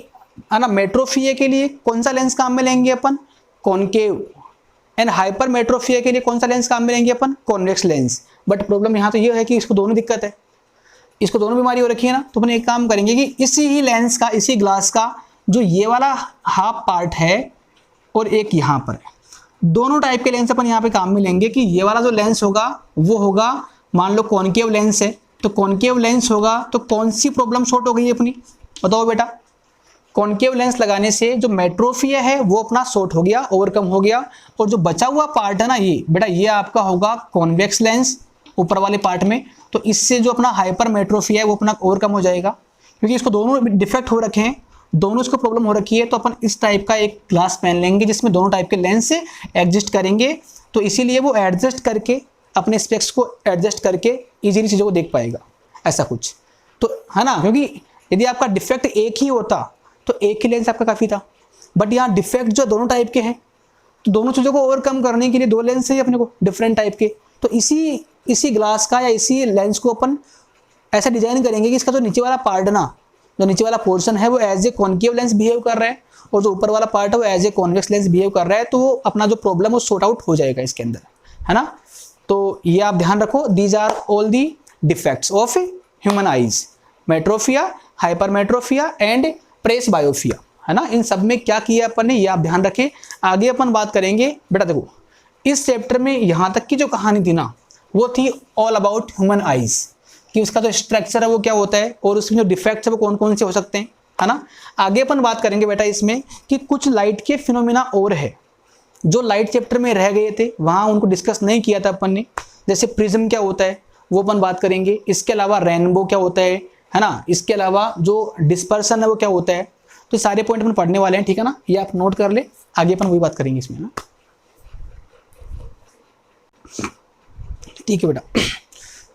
है ना, मेट्रोपिया के लिए कौन सा लेंस काम में लेंगे अपन, कॉनकेव, एंड हाइपरमेट्रोपिया के लिए कौन सा लेंस काम में लेंगे अपन, कॉन्वेक्स लेंस। बट प्रॉब्लम यहाँ तो ये है कि इसको दोनों दिक्कत है, इसको दोनों बीमारी हो रखी है ना। तो अपन एक काम करेंगे कि इसी ही लेंस का, इसी ग्लास का जो ये वाला हाफ पार्ट है और एक यहाँ पर, दोनों टाइप के लेंस अपन यहाँ पे काम में लेंगे। कि ये वाला जो लेंस होगा वो होगा, मान लो कॉनकेव लेंस है, तो कॉनकेव लेंस होगा तो कौन सी प्रॉब्लम सॉर्ट हो गई अपनी, बताओ बेटा। कॉनकेव लेंस लगाने से जो मेट्रोपिया है वो अपना सॉर्ट हो गया, ओवरकम हो गया। और जो बचा हुआ पार्ट है ना ये बेटा, ये आपका होगा कॉन्वेक्स लेंस ऊपर वाले पार्ट में। तो इससे जो अपना हाइपरमेट्रोपिया है वो अपना ओवरकम हो जाएगा, क्योंकि इसको दोनों डिफेक्ट हो रखे हैं, दोनों इसको प्रॉब्लम हो रखी है। तो अपन इस टाइप का एक ग्लास पहन लेंगे जिसमें दोनों टाइप के लेंस से एडजस्ट करेंगे। तो इसीलिए वो एडजस्ट करके, अपने स्पेक्स को एडजस्ट करके इजीली चीज़ों को देख पाएगा, ऐसा कुछ तो है ना। क्योंकि यदि आपका डिफेक्ट एक ही होता तो एक ही लेंस आपका काफ़ी था, बट यहाँ डिफेक्ट जो दोनों टाइप के हैं, तो दोनों चीज़ों को ओवरकम करने के लिए दो लेंस चाहिए अपने को डिफरेंट टाइप के। तो इसी ग्लास का या इसी लेंस को अपन ऐसा डिजाइन करेंगे कि इसका जो नीचे वाला पार्ट ना, जो नीचे वाला पोर्शन है वो as a concave lens behave कर रहा है और जो ऊपर वाला पार्ट है वो as a convex lens behave कर रहा है, तो वो अपना जो प्रॉब्लम वो सॉर्ट आउट हो जाएगा इसके अंदर, है ना। तो ये आप ध्यान रखो, these are all the defects of human eyes, myopia, hypermetropia and presbyopia, है ना। इन सब में क्या किया अपन ने, ये आप ध्यान रखें। आगे अपन बात करेंगे बेटा, देखो इस चैप्टर में यहाँ तक की जो कहानी थी ना, वो थी ऑल अबाउट ह्यूमन आईज, कि उसका जो स्ट्रक्चर है वो क्या होता है और उसमें जो डिफेक्ट्स है वो कौन कौन से हो सकते हैं, है ना। आगे अपन बात करेंगे बेटा इसमें कि कुछ लाइट के फिनोमिना और है जो लाइट चैप्टर में रह गए थे, वहाँ उनको डिस्कस नहीं किया था अपन ने। जैसे प्रिज्म क्या होता है वो अपन बात करेंगे, इसके अलावा रेनबो क्या होता है ना, इसके अलावा जो डिस्पर्सन है वो क्या होता है। तो सारे पॉइंट अपन पढ़ने वाले हैं, ठीक है ना, ये आप नोट कर ले, आगे अपन वही बात करेंगे इसमें ना, ठीक है बेटा।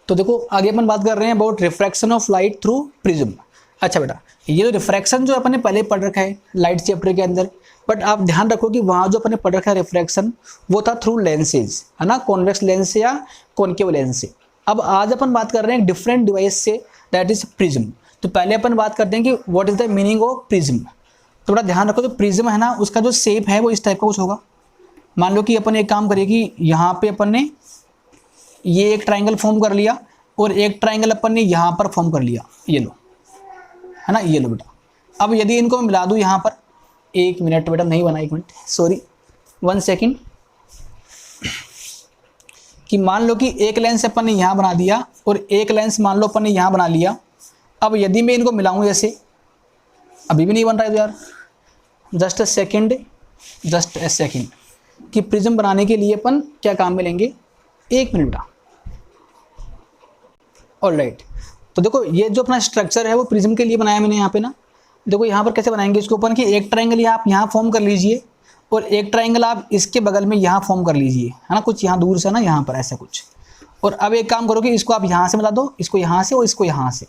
तो देखो आगे अपन बात कर रहे हैं about refraction of light through prism. अच्छा बेटा, ये जो रिफ्रैक्शन जो अपन ने पहले पढ़ रखा है लाइट चैप्टर के अंदर, बट आप ध्यान रखो कि वहाँ जो अपन ने पढ़ रखा है रिफ्रैक्शन वो था थ्रू लेंसेज, है ना, कॉन्वेक्स लेंस या कॉन्केव लेंस से। अब आज अपन बात कर रहे हैं डिफरेंट डिवाइस से, दैट इज प्रिज्म। तो पहले अपन बात करते हैं कि what is the meaning of prism. तो बड़ा ध्यान रखो, तो प्रिज्म है ना, उसका जो शेप है वो इस टाइप का कुछ होगा। मान लो कि अपन एक काम करिए कि यहाँ पे अपन ने ये एक ट्राइंगल फॉर्म कर लिया और एक ट्राइंगल अपन ने यहाँ पर फॉर्म कर लिया, ये लो, है ना, ये लो बेटा। अब यदि इनको मैं मिला दूँ यहाँ पर, एक मिनट बेटा, नहीं बना, एक मिनट, सॉरी 1 सेकेंड, कि मान लो कि एक लेंस अपन ने यहाँ बना दिया और एक लेंस मान लो अपन ने यहाँ बना लिया। अब यदि मैं इनको मिलाऊँ ऐसे, अभी भी नहीं बन रहा है तो यार, जस्ट अ सेकेंड, कि प्रिज्म बनाने के लिए अपन क्या काम में लेंगे, 1 मिनट बेटा। ऑलराइट, तो देखो ये जो अपना स्ट्रक्चर है वो प्रिज्म के लिए बनाया मैंने यहाँ पे ना। देखो यहाँ पर कैसे बनाएंगे इसको अपन, कि एक ट्राइंगल आप यहाँ फॉर्म कर लीजिए और एक ट्राइंगल आप इसके बगल में यहाँ फॉर्म कर लीजिए, है ना, कुछ यहाँ दूर से ना, यहाँ पर ऐसा कुछ। और अब एक काम करो कि इसको आप यहाँ से मिला दो, इसको यहाँ से और इसको यहाँ से।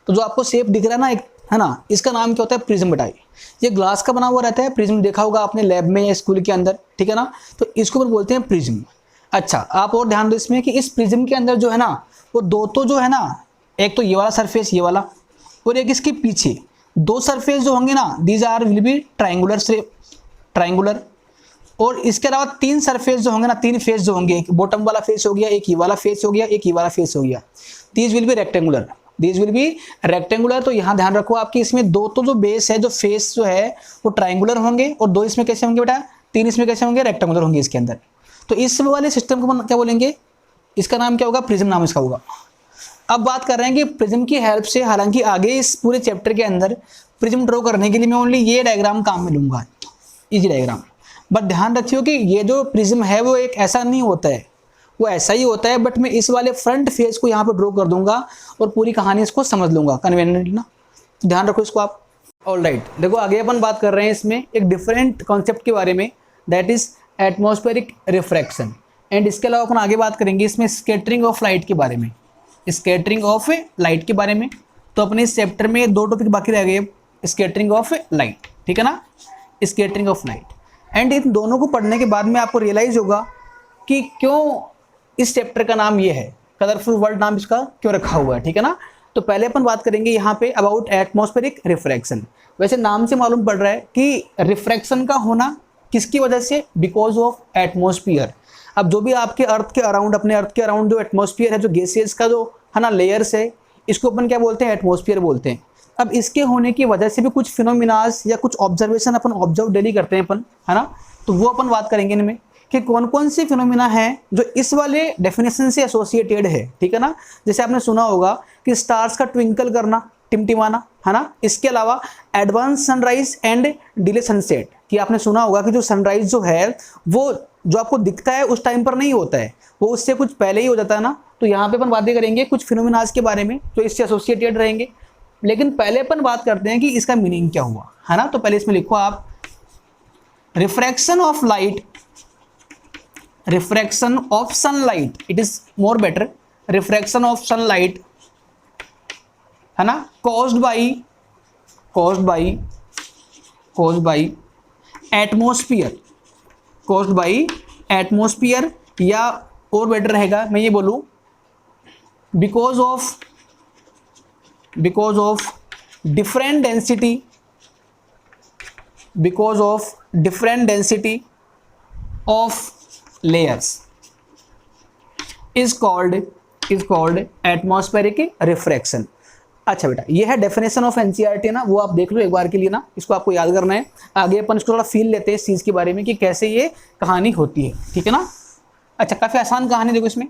तो जो आपको शेप दिख रहा है ना एक, है ना, इसका नाम क्या होता है, प्रिज्म बेटा। ये ग्लास का बना हुआ रहता है प्रिज्म, देखा होगा आपने लैब में या स्कूल के अंदर, ठीक है ना। तो इसको अपन बोलते हैं प्रिज्म। अच्छा, आप और ध्यान दो इसमें कि इस प्रिज्म के अंदर जो है ना, वो दो तो जो है ना, एक तो ये वाला सरफेस, ये वाला, और एक इसके पीछे दो सरफेस जो होंगे ना, these are will be triangular. और इसके अलावा 3 सरफेस जो होंगे ना, 3 फेस जो होंगे, एक बॉटम वाला फेस हो गया, एक ये वाला फेस हो गया, एक ये वाला फेस हो गया, दीज विल बी रेक्टेंगुलर। तो यहाँ ध्यान रखो आपकी इसमें दो तो जो बेस है, जो फेस जो है वो ट्राइंगुलर होंगे और 2 इसमें कैसे होंगे बेटा, 3 इसमें कैसे होंगे, रेक्टेंगुलर होंगे इसके अंदर। तो इस वाले सिस्टम को क्या बोलेंगे, इसका नाम क्या होगा, प्रिज्म नाम इसका होगा। अब बात कर रहे हैं कि प्रिज्म की हेल्प से, हालांकि आगे इस पूरे चैप्टर के अंदर प्रिज्म ड्रॉ करने के लिए मैं ओनली ये डायग्राम काम में लूंगा, इजी डायग्राम। बट ध्यान रखियो कि ये जो प्रिज्म है वो एक ऐसा नहीं होता है, वो ऐसा ही होता है, बट मैं इस वाले फ्रंट फेस को यहाँ पर ड्रॉ कर दूंगा और पूरी कहानी इसको समझ लूंगा कन्वीनियंटली ना, तो ध्यान रखो इसको आप। ऑलराइट, देखो आगे अपन बात कर रहे हैं इसमें एक डिफरेंट कॉन्सेप्ट के बारे में, that is atmospheric refraction. And इसके अलावा अपन आगे बात करेंगे इसमें स्कैटरिंग ऑफ लाइट के बारे में, स्कैटरिंग ऑफ लाइट के बारे में। तो अपने इस चैप्टर में 2 टॉपिक बाकी रह गए, स्कैटरिंग ऑफ लाइट, ठीक है ना, scattering of light. And in दोनों को पढ़ने के बाद में आपको रियलाइज होगा कि क्यों इस चैप्टर का नाम ये है, कलरफुल वर्ल्ड नाम इसका क्यों रखा हुआ है, ठीक है ना। तो पहले अपन बात करेंगे यहाँ पे अबाउट एटमॉस्फेरिक रिफ्रैक्शन। वैसे नाम से मालूम पड़ रहा है कि रिफ्रैक्शन का होना किसकी वजह से, बिकॉज ऑफ एटमॉस्फियर। अब जो भी आपके अर्थ के अराउंड, अपने अर्थ के अराउंड जो एटमॉस्फियर है, जो गैसेस का जो है ना लेयर्स है, इसको अपन क्या बोलते हैं, एटमॉस्फियर बोलते हैं। अब इसके होने की वजह से भी कुछ फिनोमिनास या कुछ ऑब्जर्वेशन अपन ऑब्जर्व डेली करते हैं अपन, है ना। तो वो अपन बात करेंगे इनमें कि कौन कौन सी फिनोमिना है जो इस वाले डेफिनेशन से एसोसिएटेड है, ठीक है ना। जैसे आपने सुना होगा कि स्टार्स का ट्विंकल करना, टिमटिमाना, है ना। इसके अलावा advance sunrise and delay sunset, कि आपने सुना होगा कि जो सनराइज जो है वो जो आपको दिखता है उस टाइम पर नहीं होता है, वो उससे कुछ पहले ही हो जाता है ना। तो यहाँ पे अपन बातें करेंगे कुछ फिनोमिनास के बारे में जो इससे एसोसिएटेड रहेंगे। लेकिन पहले अपन बात करते हैं कि इसका मीनिंग क्या हुआ, है ना। तो पहले इसमें लिखो आप, refraction of light, refraction of sunlight, it is more better, refraction of sunlight, है ना, कॉज्ड बाई एटमोस्फियर, या और बेटर रहेगा मैं ये बोलूं because of different density of layers is called atmospheric refraction. अच्छा बेटा, ये है डेफिनेशन ऑफ एनसीईआरटी ना, वो आप देख लो एक बार के लिए ना, इसको आपको याद करना है। आगे अपन इसको थोड़ा फील लेते हैं इस चीज़ के बारे में कि कैसे ये कहानी होती है, ठीक है ना। अच्छा, काफ़ी आसान कहानी देखो इसमें।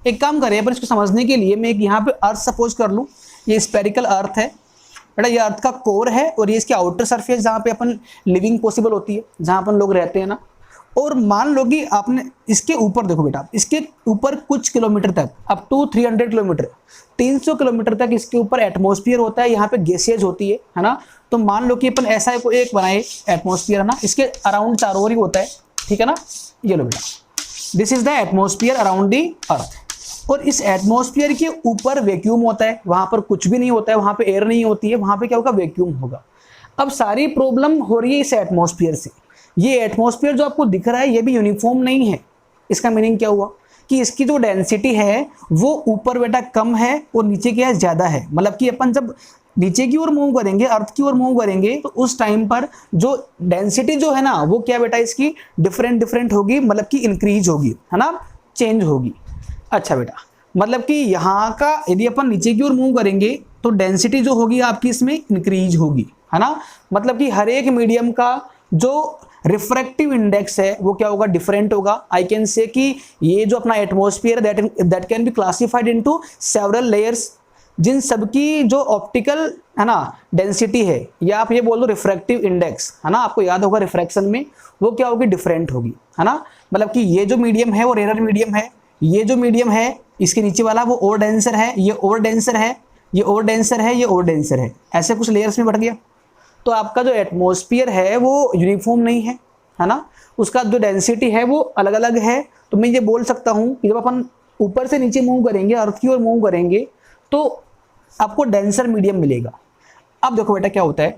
एक काम करें अपन इसको समझने के लिए, मैं एक यहाँ पे अर्थ सपोज कर लूँ, ये स्पेरिकल अर्थ है बेटा, ये अर्थ का कोर है और ये इसके आउटर सरफेस जहाँ पे अपन लिविंग पॉसिबल होती है, जहाँ अपन लोग रहते हैं ना। और मान लो कि आपने इसके ऊपर देखो बेटा, इसके ऊपर कुछ किलोमीटर तक, अप टू 300 किलोमीटर, 300 किलोमीटर तक इसके ऊपर एटमॉस्फेयर होता है, यहाँ पे गैसेज होती है ना। तो मान लो कि अपन ऐसा एक बनाए एटमॉस्फेयर, है ना, इसके अराउंड चारों ओर ही होता है, ठीक है ना। ये लो बेटा, this is the atmosphere around the earth. और इस एटमॉस्फेयर के ऊपर वैक्यूम होता है, वहां पर कुछ भी नहीं होता है, वहां पे एयर नहीं होती है, वहां पे क्या होगा, वैक्यूम होगा। अब सारी प्रॉब्लम हो रही है इस एटमॉस्फेयर से। ये एटमॉस्फेयर जो आपको दिख रहा है ये भी यूनिफॉर्म नहीं है। इसका मीनिंग क्या हुआ कि इसकी जो डेंसिटी है वो ऊपर बेटा कम है और नीचे क्या है, ज़्यादा है। मतलब कि अपन जब नीचे की ओर मूव करेंगे, अर्थ की ओर मूव करेंगे, तो उस टाइम पर जो डेंसिटी जो है ना वो क्या बेटा इसकी डिफरेंट होगी, मतलब कि इंक्रीज होगी, है ना, चेंज होगी। अच्छा बेटा, मतलब कि यहाँ का यदि अपन नीचे की ओर मूव करेंगे तो डेंसिटी जो होगी आपकी इसमें इंक्रीज होगी, है ना। मतलब कि हर एक मीडियम का जो रिफ्रैक्टिव इंडेक्स है वो क्या होगा, डिफरेंट होगा। आई कैन से कि ये जो अपना atmosphere that can be classified into several layers, जिन सबकी जो ऑप्टिकल, है ना, डेंसिटी है, या आप ये बोल दो रिफ्रैक्टिव इंडेक्स, है ना, आपको याद होगा रिफ्रैक्शन में वो क्या होगी, डिफरेंट होगी, है ना। मतलब कि ये जो मीडियम है वो रेयर मीडियम है, ये जो मीडियम है इसके नीचे वाला वो और डेंसर है, ये और डेंसर है, ये और डेंसर है, ये और डेंसर है, ऐसे कुछ लेयर्स में बढ़ गया। तो आपका जो एटमॉस्फेयर है वो यूनिफॉर्म नहीं है ना, उसका जो डेंसिटी है वो अलग अलग है। तो मैं ये बोल सकता हूँ कि जब अपन ऊपर से नीचे मूव करेंगे, अर्थ की ओर मूव करेंगे, तो आपको डेंसर मीडियम मिलेगा। अब देखो बेटा क्या होता है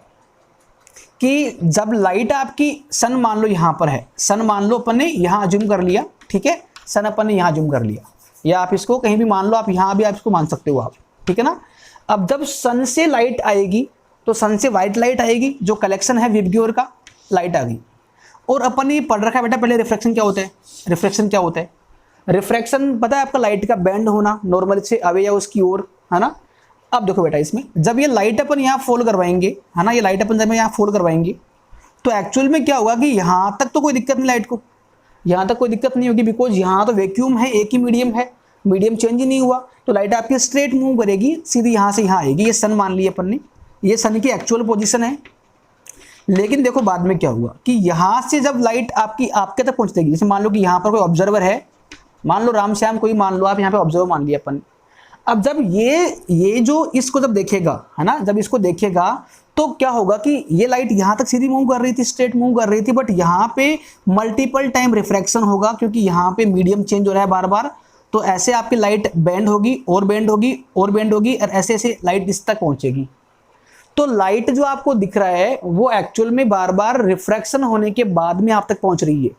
कि जब लाइट आपकी, सन मान लो यहाँ पर है, सन मान लो अपन ने यहाँ अज्यूम कर लिया, ठीक है, सन अपन ने यहाँ अज्यूम कर लिया, या आप इसको कहीं भी मान लो, आप यहाँ भी आप इसको मान सकते हो आप, ठीक है ना। अब जब सन से लाइट आएगी तो सन से वाइट लाइट आएगी, जो कलेक्शन है विबग्योर का, लाइट आ गई। और अपन ये पढ़ रखा है बेटा पहले रिफ्रैक्शन क्या होता है, रिफ्रैक्शन पता है आपका, लाइट का बैंड होना नॉर्मल से अवे या उसकी ओर, है ना। अब देखो बेटा इसमें जब ये लाइट अपन यहाँ फॉल करवाएंगे, है ना, ये लाइट अपन जब यहाँ फॉल करवाएंगे तो एक्चुअल में क्या होगा कि यहाँ तक तो कोई दिक्कत नहीं, लाइट को यहाँ तक कोई दिक्कत नहीं होगी, बिकॉज यहाँ तो वैक्यूम है, एक ही मीडियम है, मीडियम चेंज ही नहीं हुआ, तो लाइट आपकी स्ट्रेट मूव करेगी, सीधी यहाँ से यहाँ आएगी। ये सन मान लिया अपन ने, ये सन की एक्चुअल पोजीशन है। लेकिन देखो बाद में क्या हुआ कि यहाँ से जब लाइट आपके तक पहुँचेगी, जैसे मान लो कि यहाँ पर कोई ऑब्जर्वर है, मान लो राम श्याम कोई मान लो, आप यहाँ पे ऑब्जर्वर मान लिया अपन। अब जब ये जो इसको जब देखेगा, है ना, जब इसको देखेगा तो क्या होगा कि ये लाइट यहाँ तक सीधी मूव कर रही थी, स्ट्रेट मूव कर रही थी, बट यहाँ पे मल्टीपल टाइम रिफ्रैक्शन होगा, क्योंकि यहाँ पे मीडियम चेंज हो रहा है बार बार। तो ऐसे आपकी लाइट बैंड होगी और बैंड होगी और बैंड होगी, और ऐसे ऐसे लाइट इस तक पहुँचेगी। तो लाइट जो आपको दिख रहा है वो एक्चुअल में बार बार रिफ्रैक्शन होने के बाद में आप तक पहुँच रही है,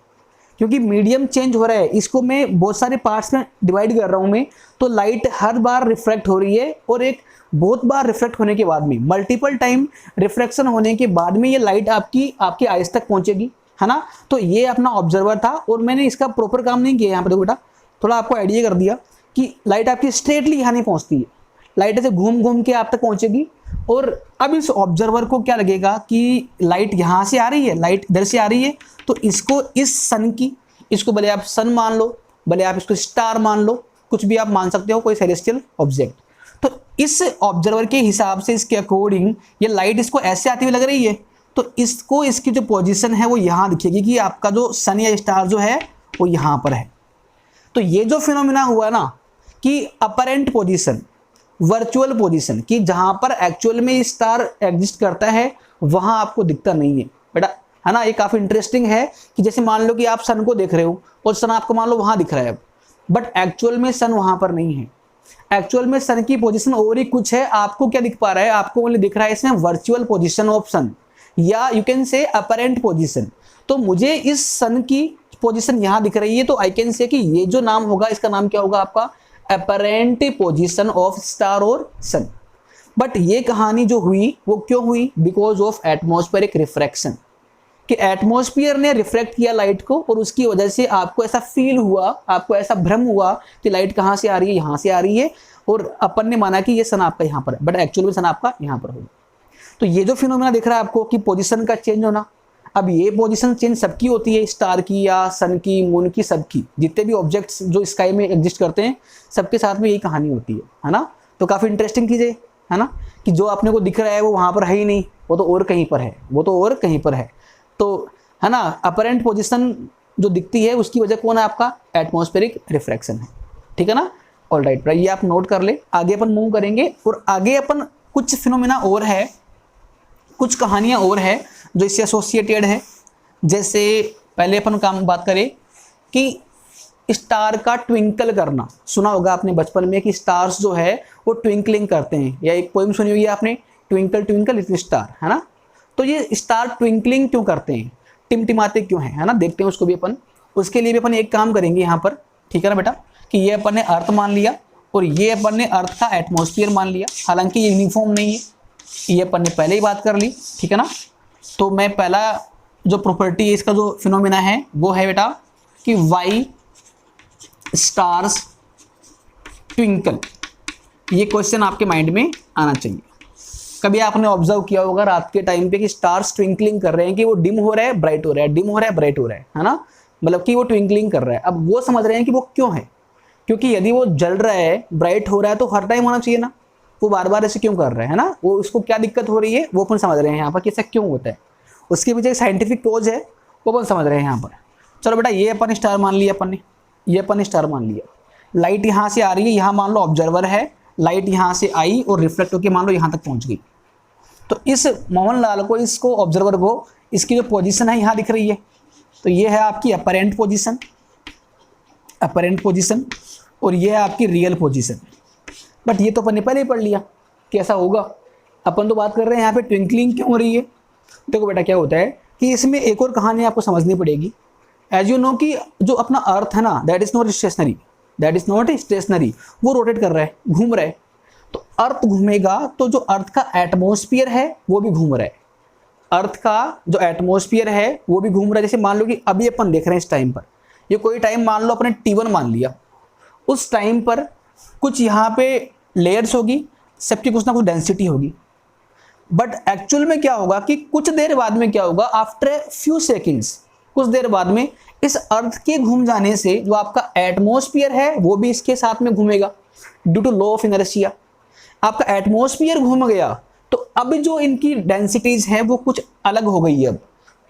क्योंकि मीडियम चेंज हो रहा है। इसको मैं बहुत सारे पार्ट्स में डिवाइड कर रहा हूँ मैं, तो लाइट हर बार रिफ्रैक्ट हो रही है, और एक बहुत बार रिफ्रैक्ट होने के बाद में, मल्टीपल टाइम रिफ्रैक्शन होने के बाद में ये लाइट आपकी आइज तक पहुंचेगी, है ना। तो ये अपना ऑब्जर्वर था, और मैंने इसका प्रॉपर काम नहीं किया यहाँ पर। देखो बेटा थोड़ा आपको आइडिया कर दिया कि लाइट आपकी स्ट्रेटली यहाँ नहीं पहुँचती है, लाइट ऐसे घूम घूम के आप तक पहुँचेगी। और अब इस ऑब्जर्वर को क्या लगेगा कि लाइट यहाँ से आ रही है, लाइट इधर से आ रही है, तो इसको इस सन की, इसको भले आप सन मान लो, भले आप इसको स्टार मान लो, कुछ भी आप मान सकते हो, कोई सेलेस्टियल ऑब्जेक्ट। तो इस ऑब्जर्वर के हिसाब से, इसके अकॉर्डिंग ये लाइट इसको ऐसे आती हुई लग रही है, तो इसको इसकी जो पोजीशन है वो यहाँ दिखेगी कि आपका जो सन या स्टार जो है वो यहाँ पर है। तो ये जो फिनोमिना हुआ ना कि अपरेंट पोजीशन, वर्चुअल पोजीशन, कि जहाँ पर एक्चुअल में स्टार एग्जिस्ट करता है वहाँ आपको दिखता नहीं है बेटा, है ना। ये काफ़ी इंटरेस्टिंग है कि जैसे मान लो कि आप सन को देख रहे हो और सन आपको मान लो वहाँ दिख रहा है, बट एक्चुअल में सन वहाँ पर नहीं है, एक्चुअल में सन की पोजीशन और ही कुछ है, आपको क्या दिख पा रहा है, आपको ओनली दिख रहा है इसमें वर्चुअल पोजीशन ऑफ सन, या you can say apparent position. तो मुझे इस सन की पोजीशन यहां दिख रही है, तो आई कैन से कि ये जो नाम होगा इसका नाम क्या होगा आपका, अपरेंट पोजीशन ऑफ स्टार और सन। बट ये कहानी जो हुई वो क्यों हुई, बिकॉज ऑफ एटमॉस्फेरिक रिफ्रैक्शन, कि एटमॉस्फेयर ने रिफ्लेक्ट किया लाइट को और उसकी वजह से आपको ऐसा फील हुआ, आपको ऐसा भ्रम हुआ कि लाइट कहाँ से आ रही है, यहाँ से आ रही है, और अपन ने माना कि ये सन आपका यहाँ पर है, बट एक्चुअल में सन आपका यहाँ पर होगा। तो ये जो फिनोमेना दिख रहा है आपको कि पोजीशन का चेंज होना, अब ये पोजीशन चेंज सबकी होती है, स्टार की या सन की, मून की, सबकी, जितने भी ऑब्जेक्ट्स जो स्काई में एग्जिस्ट करते हैं सबके साथ में यही कहानी होती है ना। तो काफ़ी इंटरेस्टिंग चीज़ है ना, कि जो अपने को दिख रहा है वो वहाँ पर है ही नहीं, वो तो और कहीं पर है, वो तो और कहीं पर है। तो है ना, अपरेंट पोजीशन जो दिखती है उसकी वजह कौन है आपका, एटमॉस्फेरिक रिफ्रैक्शन है, ठीक है ना। ऑल राइट, ये आप नोट कर ले, आगे अपन मूव करेंगे और आगे अपन कुछ फिनोमेना और है, कुछ कहानियां और है जो इससे एसोसिएटेड है। जैसे पहले अपन काम बात करें कि स्टार का ट्विंकल करना, सुना होगा आपने बचपन में कि स्टार्स जो है वो ट्विंकलिंग करते हैं, या एक पोएम सुनी हुई है आपने, ट्विंकल ट्विंकल लिटिल स्टार, है ना। तो ये स्टार ट्विंकलिंग क्यों करते हैं, टिमटिमाते क्यों है ना, देखते हैं उसको भी अपन। उसके लिए भी अपन एक काम करेंगे यहाँ पर, ठीक है ना बेटा, कि ये अपन ने अर्थ मान लिया और ये अपन ने अर्थ का एटमॉस्फेयर मान लिया, हालांकि ये यूनिफॉर्म नहीं है, ये अपन ने पहले ही बात कर ली, ठीक है ना। तो मैं पहला जो प्रॉपर्टी है इसका, जो फिनोमेना है वो है बेटा कि वाई स्टार्स ट्विंकल। ये क्वेश्चन आपके माइंड में आना चाहिए। कभी आपने ऑब्जर्व किया होगा रात के टाइम पे कि स्टार्स ट्विंकलिंग कर रहे हैं, कि वो डिम हो रहा है ब्राइट हो रहा है, डिम हो रहा है ब्राइट हो रहा है ना, मतलब कि वो ट्विंकलिंग कर रहा है। अब वो समझ रहे हैं कि वो क्यों है, क्योंकि यदि वो जल रहा है, ब्राइट हो रहा है, तो हर टाइम होना चाहिए ना, वो बार बार ऐसे क्यों कर रहा है ना, वो उसको क्या दिक्कत हो रही है वो अपन समझ रहे हैं यहाँ पर कि ऐसा क्यों होता है, उसके पीछे साइंटिफिक कोज है वो अपन समझ रहे हैं यहाँ पर। चलो बेटा, ये अपन स्टार मान लिया अपन ने, ये अपन स्टार मान लिया, लाइट यहाँ से आ रही है, यहाँ मान लो ऑब्जर्वर है, लाइट यहाँ से आई और रिफ्लेक्ट होकर मान लो यहाँ तक पहुँच गई। तो इस मोहनलाल को, इसको ऑब्जर्वर को, इसकी जो पोजीशन है यहाँ दिख रही है, तो ये है आपकी अपरेंट पोजीशन, अपरेंट पोजीशन, और ये है आपकी रियल पोजीशन। बट ये तो अपन ने पहले ही पढ़ लिया कैसा होगा, अपन तो बात कर रहे हैं यहाँ पे ट्विंकलिंग क्यों हो रही है। देखो बेटा क्या होता है कि इसमें एक और कहानी आपको समझनी पड़ेगी। एज यू नो कि जो अपना अर्थ है ना, that is not stationary, that is not stationary, वो रोटेट कर रहा है, घूम रहा है। तो अर्थ घूमेगा तो जो अर्थ का एटमॉस्फेयर है वो भी घूम रहा है, अर्थ का जो एटमॉस्फेयर है वो भी घूम रहा है। जैसे मान लो कि अभी अपन देख रहे हैं इस टाइम पर, ये कोई टाइम मान लो अपने T1 मान लिया, उस टाइम पर कुछ यहाँ पे लेयर्स होगी, सबकी कुछ ना कुछ डेंसिटी होगी। बट एक्चुअल में क्या होगा कि कुछ देर बाद में क्या होगा, आफ्टर फ्यू सेकेंड्स, कुछ देर बाद में इस अर्थ के घूम जाने से जो आपका एटमॉस्फेयर है वो भी इसके साथ में घूमेगा, due to law of inertia. आपका एटमॉस्फेयर घूम गया तो अब जो इनकी डेंसिटीज है वो कुछ अलग हो गई है। अब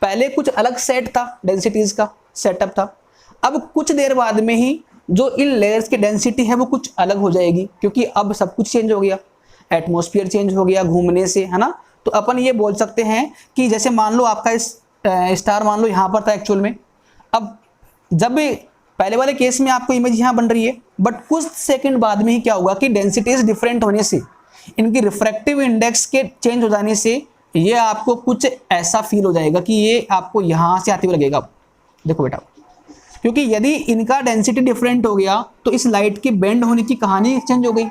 पहले कुछ अलग सेट था, डेंसिटीज का सेटअप था, अब कुछ देर बाद में ही जो इन लेयर्स की डेंसिटी है वो कुछ अलग हो जाएगी, क्योंकि अब सब कुछ चेंज हो गया, एटमॉस्फेयर चेंज हो गया घूमने से, है ना। तो अपन ये बोल सकते हैं कि जैसे मान लो आपका इस स्टार मान लो यहाँ पर था एक्चुअल में, अब जब पहले वाले केस में आपको इमेज यहाँ बन रही है, बट कुछ सेकंड बाद में ही क्या होगा कि डेंसिटीज डिफरेंट होने से, इनकी रिफ्रैक्टिव इंडेक्स के चेंज हो जाने से ये आपको कुछ ऐसा फील हो जाएगा कि ये आपको यहाँ से आते हुए लगेगा। देखो बेटा, क्योंकि यदि इनका डेंसिटी डिफरेंट हो गया तो इस लाइट की बेंड होने की कहानी चेंज हो गई।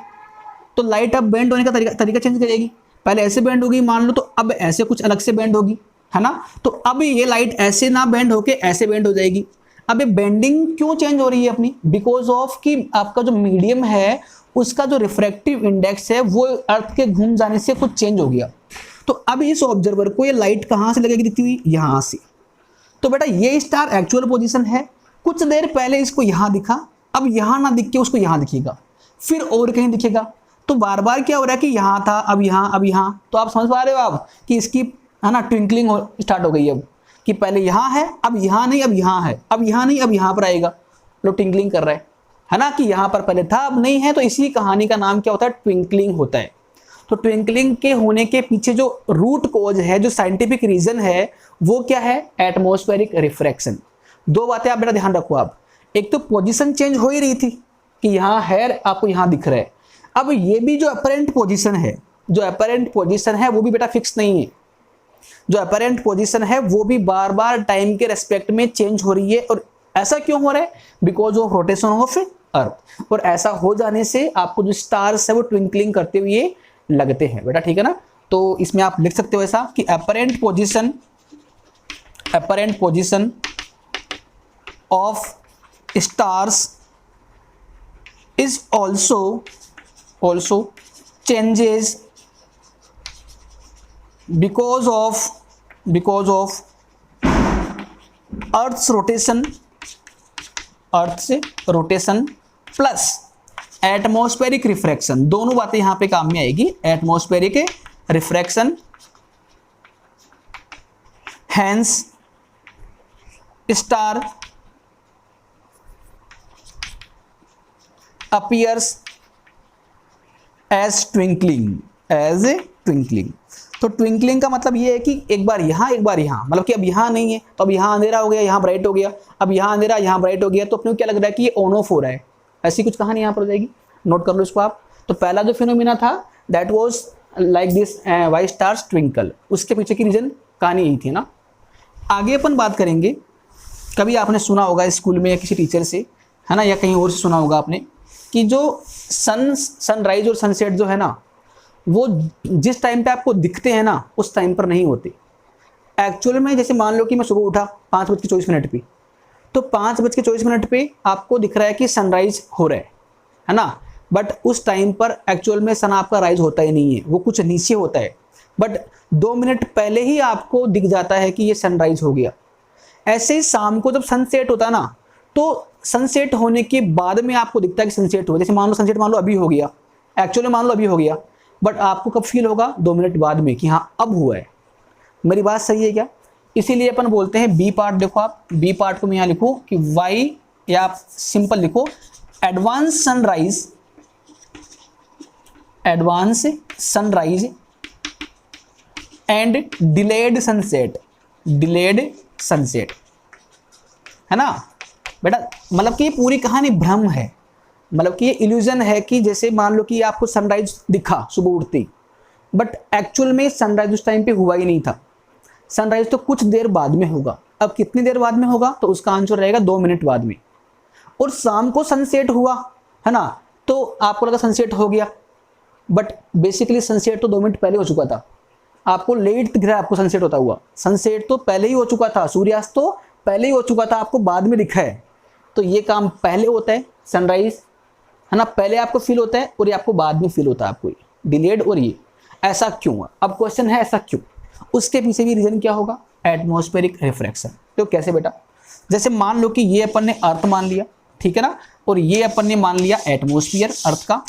तो लाइट अब बेंड होने का तरीका चेंज करेगी, पहले ऐसे बेंड होगी मान लो, तो अब ऐसे कुछ अलग से बेंड होगी, है ना। तो अब ये लाइट ऐसे ना बेंड होके ऐसे बेंड हो जाएगी। अब ये बेंडिंग क्यों चेंज हो रही है अपनी, बिकॉज ऑफ कि आपका जो मीडियम है उसका जो रिफ्रैक्टिव इंडेक्स है वो अर्थ के घूम जाने से कुछ चेंज हो गया। तो अब इस ऑब्जर्वर को ये लाइट कहाँ से लगेगी दिखती हुई, यहाँ से। तो बेटा ये स्टार एक्चुअल पोजीशन है, कुछ देर पहले इसको यहाँ दिखा, अब यहाँ ना दिख के उसको यहाँ दिखेगा, फिर और कहीं दिखेगा। तो बार बार क्या हो रहा है कि यहाँ था, अब यहाँ, अब यहाँ। तो आप समझ पा रहे हो आप कि इसकी, है ना, ट्विंकलिंग स्टार्ट हो गई अब, कि पहले यहाँ है, अब यहाँ नहीं, अब यहाँ है, अब यहाँ नहीं, अब यहाँ पर आएगा, लो ट्विंकलिंग कर रहा है ना, कि यहाँ पर पहले था अब नहीं है। तो इसी कहानी का नाम क्या होता है, ट्विंकलिंग होता है। तो ट्विंकलिंग के होने के पीछे जो रूट कोज है, जो साइंटिफिक रीजन है, वो क्या है, एटमॉस्फेरिक रिफ्रैक्शन। दो बातें आप बेटा ध्यान रखो आप, एक तो पोजीशन चेंज हो ही रही थी, कि यहाँ है, आपको यहाँ दिख रहा है। अब ये भी जो अपरेंट पोजीशन है, जो अपरेंट पोजीशन है वो भी बेटा फिक्स नहीं है। जो अपरेंट पोजीशन है वो भी बार बार टाइम के रेस्पेक्ट में चेंज हो रही है। और ऐसा क्यों हो रहा है? Because of rotation of earth. और ऐसा हो जाने से आपको जो स्टार्स है वो ट्विंकलिंग करते हुए लगते हैं बेटा, ठीक है ना। तो इसमें आप लिख सकते हो ऐसा कि apparent position of stars is also changes because of earth's rotation plus atmospheric refraction. दोनों बातें यहां पे काम में आएगी, atmospheric refraction, hence star appears as twinkling. तो ट्विंकलिंग का मतलब ये है कि एक बार यहाँ एक बार यहाँ, मतलब कि अब यहाँ नहीं है तो अब यहाँ अंधेरा हो गया, यहाँ ब्राइट हो गया, अब यहाँ अंधेरा यहाँ ब्राइट हो गया। तो अपने को क्या लग रहा है कि ये ऑन ऑफ हो रहा है। ऐसी कुछ कहानी यहाँ पर हो जाएगी, नोट कर लो इसको आप। तो पहला जो फिनोमिना था that was like this why stars twinkle, उसके पीछे की रीजन कहानी यही थी ना। आगे अपन बात करेंगे, कभी आपने सुना होगा स्कूल में या किसी टीचर से, है ना, या कहीं और से सुना होगा आपने कि जो सनराइज और सनसेट जो है ना वो जिस टाइम पे आपको दिखते हैं ना उस टाइम पर नहीं होते एक्चुअल में। जैसे मान लो कि मैं सुबह उठा 5:24 पे, तो 5:24 पे आपको दिख रहा है कि सनराइज हो रहा है ना, बट उस टाइम पर एक्चुअल में सन आपका राइज होता ही नहीं है, वो कुछ नीचे होता है। बट 2 मिनट पहले ही आपको दिख जाता है कि ये सनराइज हो गया। ऐसे ही शाम को जब सनसेट होता है ना, तो सनसेट होने के बाद में आपको दिखता है कि सनसेट हो। जैसे मान लो सनसेट मान लो अभी हो गया, एक्चुअली मान लो अभी हो गया, बट आपको कब फील होगा? 2 मिनट बाद में कि हाँ अब हुआ है। मेरी बात सही है क्या? इसीलिए अपन बोलते हैं बी पार्ट। देखो आप बी पार्ट को मैं यहाँ लिखूँ कि वाई, या आप सिंपल लिखो advance sunrise and delayed sunset, है ना बेटा। मतलब कि ये पूरी कहानी भ्रम है, मतलब कि ये इल्यूजन है कि जैसे मान लो कि आपको सनराइज दिखा सुबह उठते ही, बट एक्चुअल में सनराइज उस टाइम पे हुआ ही नहीं था। सनराइज तो कुछ देर बाद में होगा। अब कितनी देर बाद में होगा? तो उसका आंसर रहेगा 2 मिनट बाद में। और शाम को सनसेट हुआ, है ना, तो आपको लगा सनसेट हो गया, बट बेसिकली सनसेट तो 2 मिनट पहले हो चुका था। आपको लेट दिख रहा है आपको सनसेट होता हुआ, सनसेट तो पहले ही हो चुका था, सूर्यास्त तो पहले ही हो चुका था, आपको बाद में दिखा है। तो ये काम पहले होता है सनराइज, है ना, पहले आपको फील होता है और ये आपको बाद में फील होता है, आपको डिलेड। और ये ऐसा क्यों है? अब क्वेश्चन है ऐसा क्यों, उसके पीछे भी रीजन क्या होगा? Atmospheric refraction. तो कैसे बेटा? जैसे मान लो कि ये अपन ने अर्थ मान लिया, ठीक है ना, और ये अपन ने मान लिया एटमॉस्फेयर अर्थ का,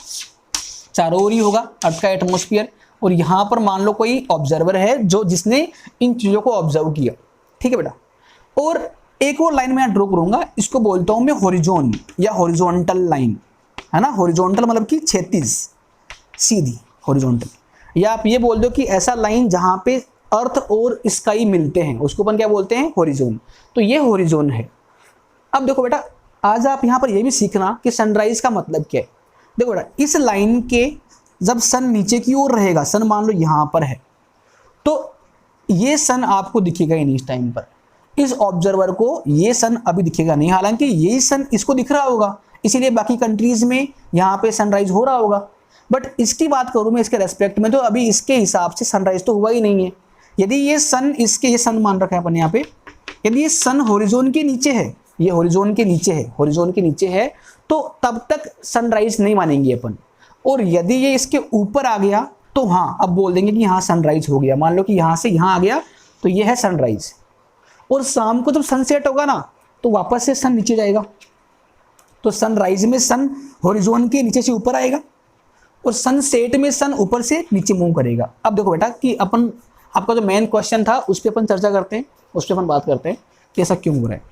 चारों ओर ही होगा अर्थ का एटमॉस्फेयर। और यहाँ पर मान लो कोई ऑब्जर्वर है जो जिसने इन चीज़ों को ऑब्जर्व किया, ठीक है बेटा। और एक और लाइन मैं ड्रॉ करूंगा, इसको बोलता हूं मैं हॉरिजॉन या हॉरिजॉन्टल लाइन, है ना। हॉरिजॉन्टल मतलब कि क्षैतिज सीधी हॉरिजॉन्टल, या आप ये बोल दो कि ऐसा लाइन जहां पे अर्थ और स्काई मिलते हैं उसको अपन क्या बोलते हैं? हॉरिजॉन। तो ये हॉरिजॉन है। अब देखो बेटा, आज आप यहाँ पर ये भी सीखना कि सनराइज का मतलब क्या है। देखो बेटा, इस लाइन के जब सन नीचे की ओर रहेगा, सन मान लो यहाँ पर है, तो ये सन आपको दिखेगा ही नहीं इस टाइम पर। इस ऑब्जर्वर को ये सन अभी दिखेगा नहीं, हालांकि यही सन इसको दिख रहा होगा, इसीलिए बाकी कंट्रीज में यहाँ पे सनराइज हो रहा होगा। बट इसकी बात करूँ मैं इसके रेस्पेक्ट में, तो अभी इसके हिसाब से सनराइज तो हुआ ही नहीं है। यदि ये सन ये सन मान रखा है अपन यहाँ पे, यदि ये सन हॉरिजॉन के नीचे है, ये हॉरिजॉन के नीचे है, तो तब तक सनराइज नहीं मानेंगे अपन। और यदि ये इसके ऊपर आ गया तो हाँ, अब बोल देंगे कि यहाँ सनराइज हो गया। मान लो कि यहाँ से यहाँ आ गया तो ये है सनराइज। और शाम को जब सनसेट होगा ना, तो वापस से सन नीचे जाएगा, तो सनराइज में सन हॉरिजॉन के नीचे से ऊपर आएगा और सनसेट में सन ऊपर से नीचे मूव करेगा। अब देखो बेटा कि अपन, आपका जो मेन क्वेश्चन था उस पर अपन चर्चा करते हैं, उस पर अपन बात करते हैं कि ऐसा क्यों हो रहा है।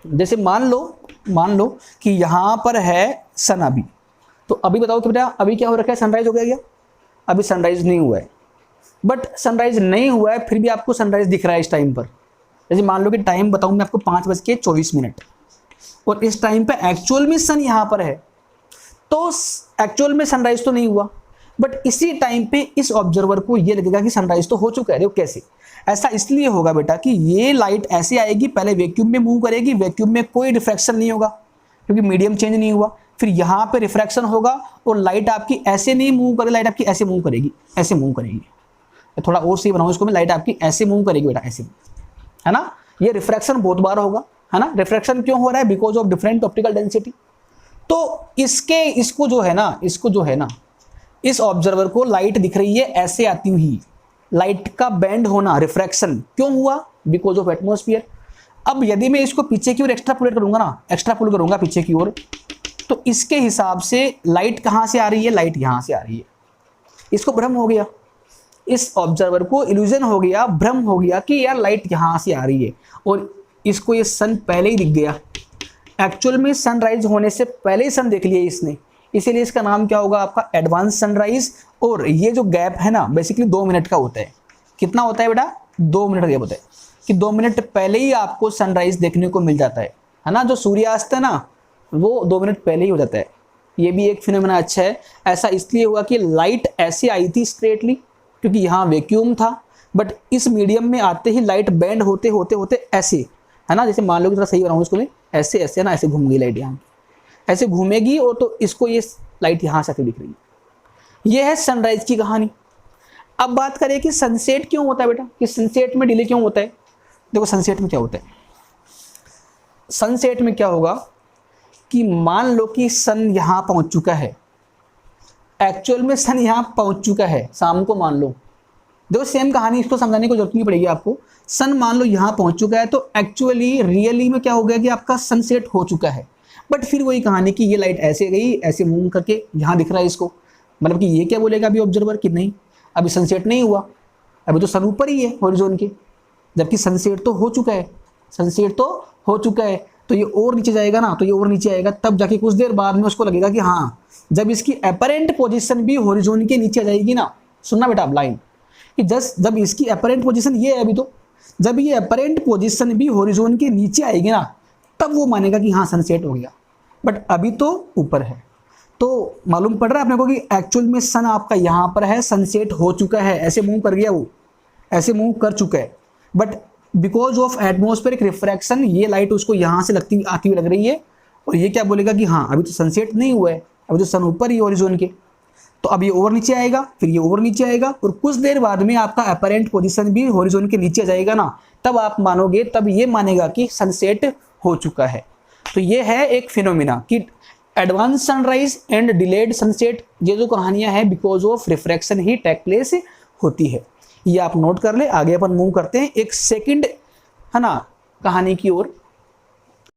जैसे मान लो कि यहाँ पर है सन अभी, तो अभी बताओ कि बेटा अभी क्या हो रखा है? सनराइज हो गया क्या? अभी सनराइज नहीं हुआ है, बट सनराइज नहीं हुआ है फिर भी आपको सनराइज दिख रहा है इस टाइम पर। जैसे मान लो कि टाइम बताऊँ मैं आपको 5:24, और इस टाइम पे एक्चुअल में सन यहाँ पर है, तो एक्चुअल में सनराइज तो नहीं हुआ, बट इसी टाइम पे इस ऑब्जर्वर को ये लगेगा कि सनराइज तो हो चुका है। देखो कैसे, ऐसा इसलिए होगा बेटा कि ये लाइट ऐसे आएगी, पहले वैक्यूम में मूव करेगी, वैक्यूम में कोई रिफ्रैक्शन नहीं होगा क्योंकि मीडियम चेंज नहीं हुआ, फिर यहाँ पे रिफ्रैक्शन होगा और लाइट आपकी ऐसे नहीं मूव करेगी, लाइट आपकी ऐसे मूव करेगी, ऐसे मूव करेगी। थोड़ा और सही बनाऊँ इसको मैं, लाइट आपकी ऐसे मूव करेगी बेटा, ऐसे, है ना। ये रिफ्रैक्शन बहुत बार होगा, है ना। रिफ्रैक्शन क्यों हो रहा है? Because of different optical density. तो इसको जो है ना इस ऑब्जर्वर को लाइट दिख रही है ऐसे आती हुई, लाइट का बेंड होना, रिफ्रैक्शन क्यों हुआ? Because of atmosphere. अब यदि मैं इसको पीछे की ओर एक्स्ट्रापोलेट करूंगा ना, एक्स्ट्रापोल करूंगा पीछे की ओर, तो इसके हिसाब से लाइट कहां से आ रही है? लाइट यहां से आ रही है। इसको भ्रम हो गया, इस ऑब्जर्वर को इल्यूजन हो गया, भ्रम हो गया कि यार लाइट यहां से आ रही है, और इसको ये सन पहले ही दिख गया। एक्चुअल में सनराइज होने से पहले ही सन देख लिया इसने, इसीलिए इसका नाम क्या होगा आपका? Advance sunrise. और ये जो गैप है ना बेसिकली 2 मिनट का होता है। कितना होता है बेटा? 2 मिनट का गैप होता है कि 2 मिनट पहले ही आपको सनराइज देखने को मिल जाता है ना। जो सूर्यास्त है ना वो 2 मिनट पहले ही हो जाता है। ये भी एक फिनोमेना अच्छा है। ऐसा इसलिए हुआ कि लाइट ऐसे आई थी स्ट्रेटली क्योंकि यहाँ वैक्यूम था, बट इस मीडियम में आते ही लाइट बेंड होते होते होते ऐसे, है ना, जैसे मान लो कि थोड़ा सही बनाऊँ इसको मैं, ऐसे ऐसे ना, ऐसे घूम गई लाइट, यहाँ ऐसे घूमेगी और तो इसको ये लाइट यहाँ से आती दिख रही है। ये है सनराइज की कहानी। अब बात करें कि सनसेट क्यों होता है बेटा, कि सनसेट में डिले क्यों होता है। देखो सनसेट में क्या होता है, सनसेट में क्या होगा कि मान लो कि सन यहाँ पहुँच चुका है, एक्चुअल में सन यहाँ पहुँच चुका है शाम को, मान लो, देखो सेम कहानी, इसको समझाने की जरूरत नहीं पड़ेगी आपको। सन मान लो यहाँ पहुँच चुका है, तो एक्चुअली रियली में क्या हो गया कि आपका सनसेट हो चुका है, बट फिर वही कहानी कि ये लाइट ऐसे गई, ऐसे मूव करके यहाँ दिख रहा है इसको, मतलब कि ये क्या बोलेगा अभी ऑब्जर्वर कि नहीं अभी सनसेट नहीं हुआ, अभी तो सन ऊपर ही है हॉरिजॉन के, जबकि सनसेट तो हो चुका है, सनसेट तो हो चुका है। तो ये और नीचे जाएगा ना, तो ये और नीचे आएगा, तब जाके कुछ देर बाद में उसको लगेगा कि हाँ, जब इसकी अपरेंट पोजीशन भी हॉरिजॉन के नीचे आ जाएगी ना, सुनना बेटा आप लाइन, कि जब इसकी अपरेंट पोजीशन ये है अभी, तो जब ये अपरेंट पोजीशन भी हॉरिजॉन के नीचे आएगी ना, तब वो मानेगा कि हाँ सनसेट हो गया, बट अभी तो ऊपर है। तो मालूम पड़ रहा है अपने को कि एक्चुअल में सन आपका यहाँ पर है, सनसेट हो चुका है, ऐसे मूव कर गया, वो ऐसे मूव कर चुका है, but because of atmospheric refraction ये लाइट उसको यहाँ से लगती आती हुई लग रही है, और ये क्या बोलेगा कि हाँ अभी तो सनसेट नहीं हुआ है, अभी तो सन ऊपर ही हॉरिजॉन के, तो अब ये और नीचे आएगा, फिर ये और नीचे आएगा, और कुछ देर बाद में आपका अपरेंट पोजीशन भी हॉरिजॉन के नीचे आ जाएगा ना, तब आप मानोगे, तब ये मानेगा कि सनसेट हो चुका है। तो ये है एक फिनोमिना कि advance sunrise and delayed sunset, ये जो कहानियां हैं बिकॉज ऑफ रिफ्रैक्शन ही टेक प्लेस होती है। ये आप नोट कर ले। आगे अपन मूव करते हैं एक सेकंड, है ना, कहानी की ओर।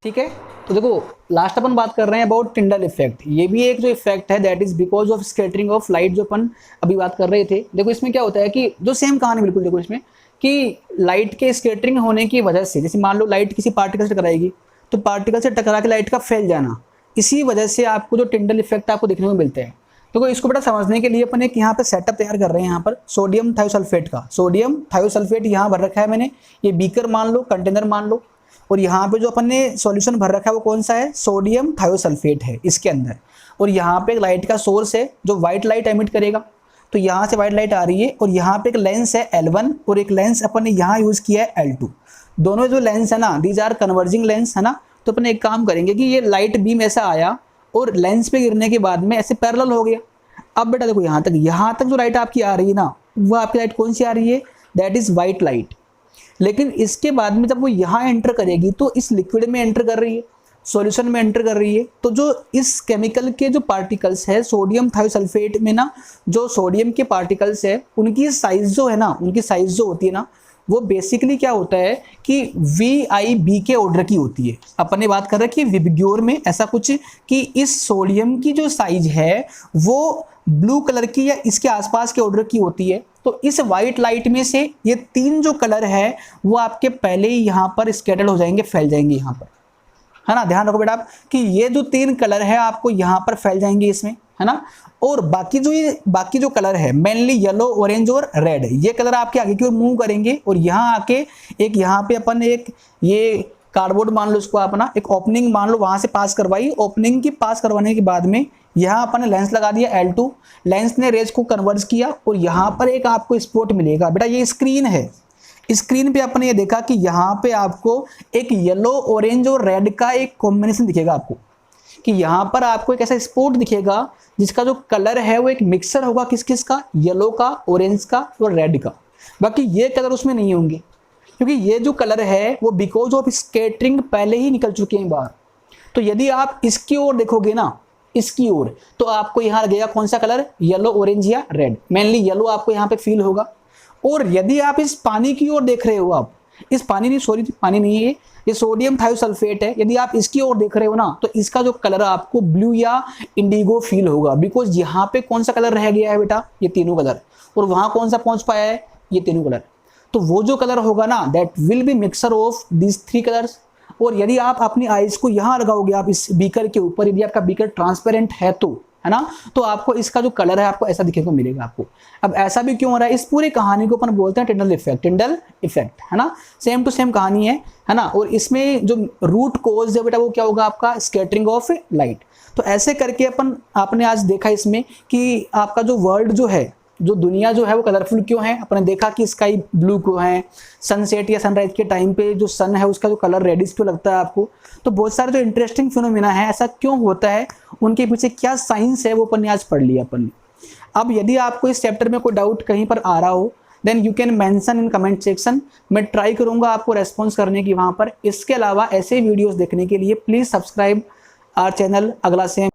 ठीक है, तो देखो लास्ट अपन बात कर रहे हैं अबाउट टिंडल इफेक्ट। ये भी एक जो इफेक्ट है that is because of scattering of light, जो अपन अभी बात कर रहे थे। देखो इसमें क्या होता है कि जो सेम कहानी बिल्कुल, देखो इसमें कि लाइट के स्कैटरिंग होने की वजह से, जैसे मान लो लाइट किसी पार्टिकल से टकराएगी, तो पार्टिकल से टकरा के लाइट का फैल जाना, इसी वजह से आपको जो टिंडल इफेक्ट आपको देखने को मिलते हैं। तो इसको बेटा समझने के लिए अपन एक यहाँ पे सेटअप तैयार कर रहे हैं, यहाँ पर सोडियम थायोसल्फेट का, सोडियम थायोसल्फेट यहाँ भर रखा है मैंने, ये बीकर मान लो, कंटेनर मान लो, और यहाँ पे जो अपन ने सॉल्यूशन भर रखा है वो कौन सा है? सोडियम थायोसल्फेट है इसके अंदर, और यहाँ पे एक लाइट का सोर्स है जो व्हाइट लाइट एमिट करेगा, तो यहाँ से व्हाइट लाइट आ रही है, और यहाँ पे एक लेंस है L1 और एक लेंस अपन ने यहाँ यूज़ किया है L2। दोनों जो लेंस है ना, दीज आर कन्वर्जिंग लेंस, है ना। तो अपन एक काम करेंगे कि ये लाइट बीम ऐसा आया और लेंस पे गिरने के बाद में ऐसे पैरेलल हो गया। अब बेटा देखो यहाँ तक जो लाइट आपकी आ रही है ना, वो आपकी लाइट कौन सी आ रही है? That is white light. लेकिन इसके बाद में जब वो यहाँ एंटर करेगी तो इस लिक्विड में एंटर कर रही है, सॉल्यूशन में एंटर कर रही है, तो जो इस केमिकल के जो पार्टिकल्स है सोडियम थायोसल्फेट में ना, जो सोडियम के पार्टिकल्स है उनकी साइज जो है ना, उनकी साइज जो होती है ना, वो बेसिकली क्या होता है कि VIB के ऑर्डर की होती है। अपन ने बात कर रहा है कि विबग्योर में ऐसा कुछ कि इस सोडियम की जो साइज है वो ब्लू कलर की या इसके आसपास के ऑर्डर की होती है। तो इस वाइट लाइट में से ये 3 जो कलर है वो आपके पहले ही यहाँ पर स्कैटर्ड हो जाएंगे, फैल जाएंगे यहाँ पर, है ना। ध्यान रखो बेटा आप कि ये जो 3 कलर है आपको यहाँ पर फैल जाएंगे इसमें, है ना। और बाकी जो कलर है मेनली येलो, ऑरेंज और रेड, ये कलर आपके आगे की ओर मूव करेंगे, और यहाँ आके एक यहाँ पे अपन एक ये कार्डबोर्ड मान लो इसको अपना, एक ओपनिंग मान लो वहां से पास करवाई, ओपनिंग की पास करवाने के बाद में यहाँ अपन ने लेंस लगा दिया L2, लेंस ने रेज को कन्वर्ज किया और यहाँ पर एक आपको स्पॉट मिलेगा। बेटा ये स्क्रीन है, स्क्रीन पे आपने ये देखा कि यहाँ पे आपको एक येलो, ऑरेंज और रेड का एक कॉम्बिनेशन दिखेगा आपको, कि यहाँ पर आपको एक ऐसा स्पॉट दिखेगा जिसका जो कलर है वो एक मिक्सर होगा किस किस का, येलो का, ऑरेंज का और रेड का। बाकी ये कलर उसमें नहीं होंगे, क्योंकि ये जो कलर है वो बिकॉज ऑफ स्कैटरिंग पहले ही निकल चुके हैं बाहर। तो यदि आप इसकी ओर देखोगे ना, इसकी ओर, तो आपको यहाँ लगेगा कौन सा कलर, येलो, ऑरेंज या रेड। मेनली येलो आपको यहाँ पे फील होगा। और यदि आप इस पानी की ओर देख रहे हो, आप इस पानी नहीं, सॉरी पानी नहीं है ये सोडियम थायोसल्फेट है, यदि आप इसकी ओर देख रहे हो ना, तो इसका जो कलर आपको ब्लू या इंडिगो फील होगा, बिकॉज यहाँ पे कौन सा कलर रह गया है बेटा, ये तीनों कलर, और वहां कौन सा पहुंच पाया है, ये तीनों कलर। तो वो जो कलर होगा ना, that will be mixer of this three colours. और यदि आप अपनी आईज को यहाँ लगाओगे, आप इस बीकर के ऊपर, यदि आपका बीकर ट्रांसपेरेंट है तो, है ना, तो आपको इसका जो कलर है आपको ऐसा दिखने को मिलेगा आपको। अब ऐसा भी क्यों हो रहा है, इस पूरी कहानी को अपन बोलते हैं टिंडल इफेक्ट, टिंडल इफेक्ट, है ना, सेम टू सेम कहानी है ना। और इसमें जो रूट कोज है बेटा वो क्या होगा आपका, स्कैटरिंग ऑफ लाइट। तो ऐसे करके आपने आज देखा इसमें कि आपका जो वर्ल्ड जो है, जो दुनिया जो है वो कलरफुल क्यों है। अपने देखा कि स्काई ब्लू क्यों है, सनसेट या सनराइज के टाइम पे जो सन है उसका जो कलर रेडिश क्यों लगता है आपको। तो बहुत सारे जो इंटरेस्टिंग फिनोमिना है, ऐसा क्यों होता है, उनके पीछे क्या साइंस है, वो अपन ने आज पढ़ लिया अपन ने। अब यदि आपको इस चैप्टर में कोई डाउट कहीं पर आ रहा हो, then you can mention in comment section. मैं ट्राई करूंगा आपको रेस्पॉन्स करने की वहां पर। इसके अलावा ऐसे वीडियोस देखने के लिए प्लीज सब्सक्राइब आवर चैनल अगला सेम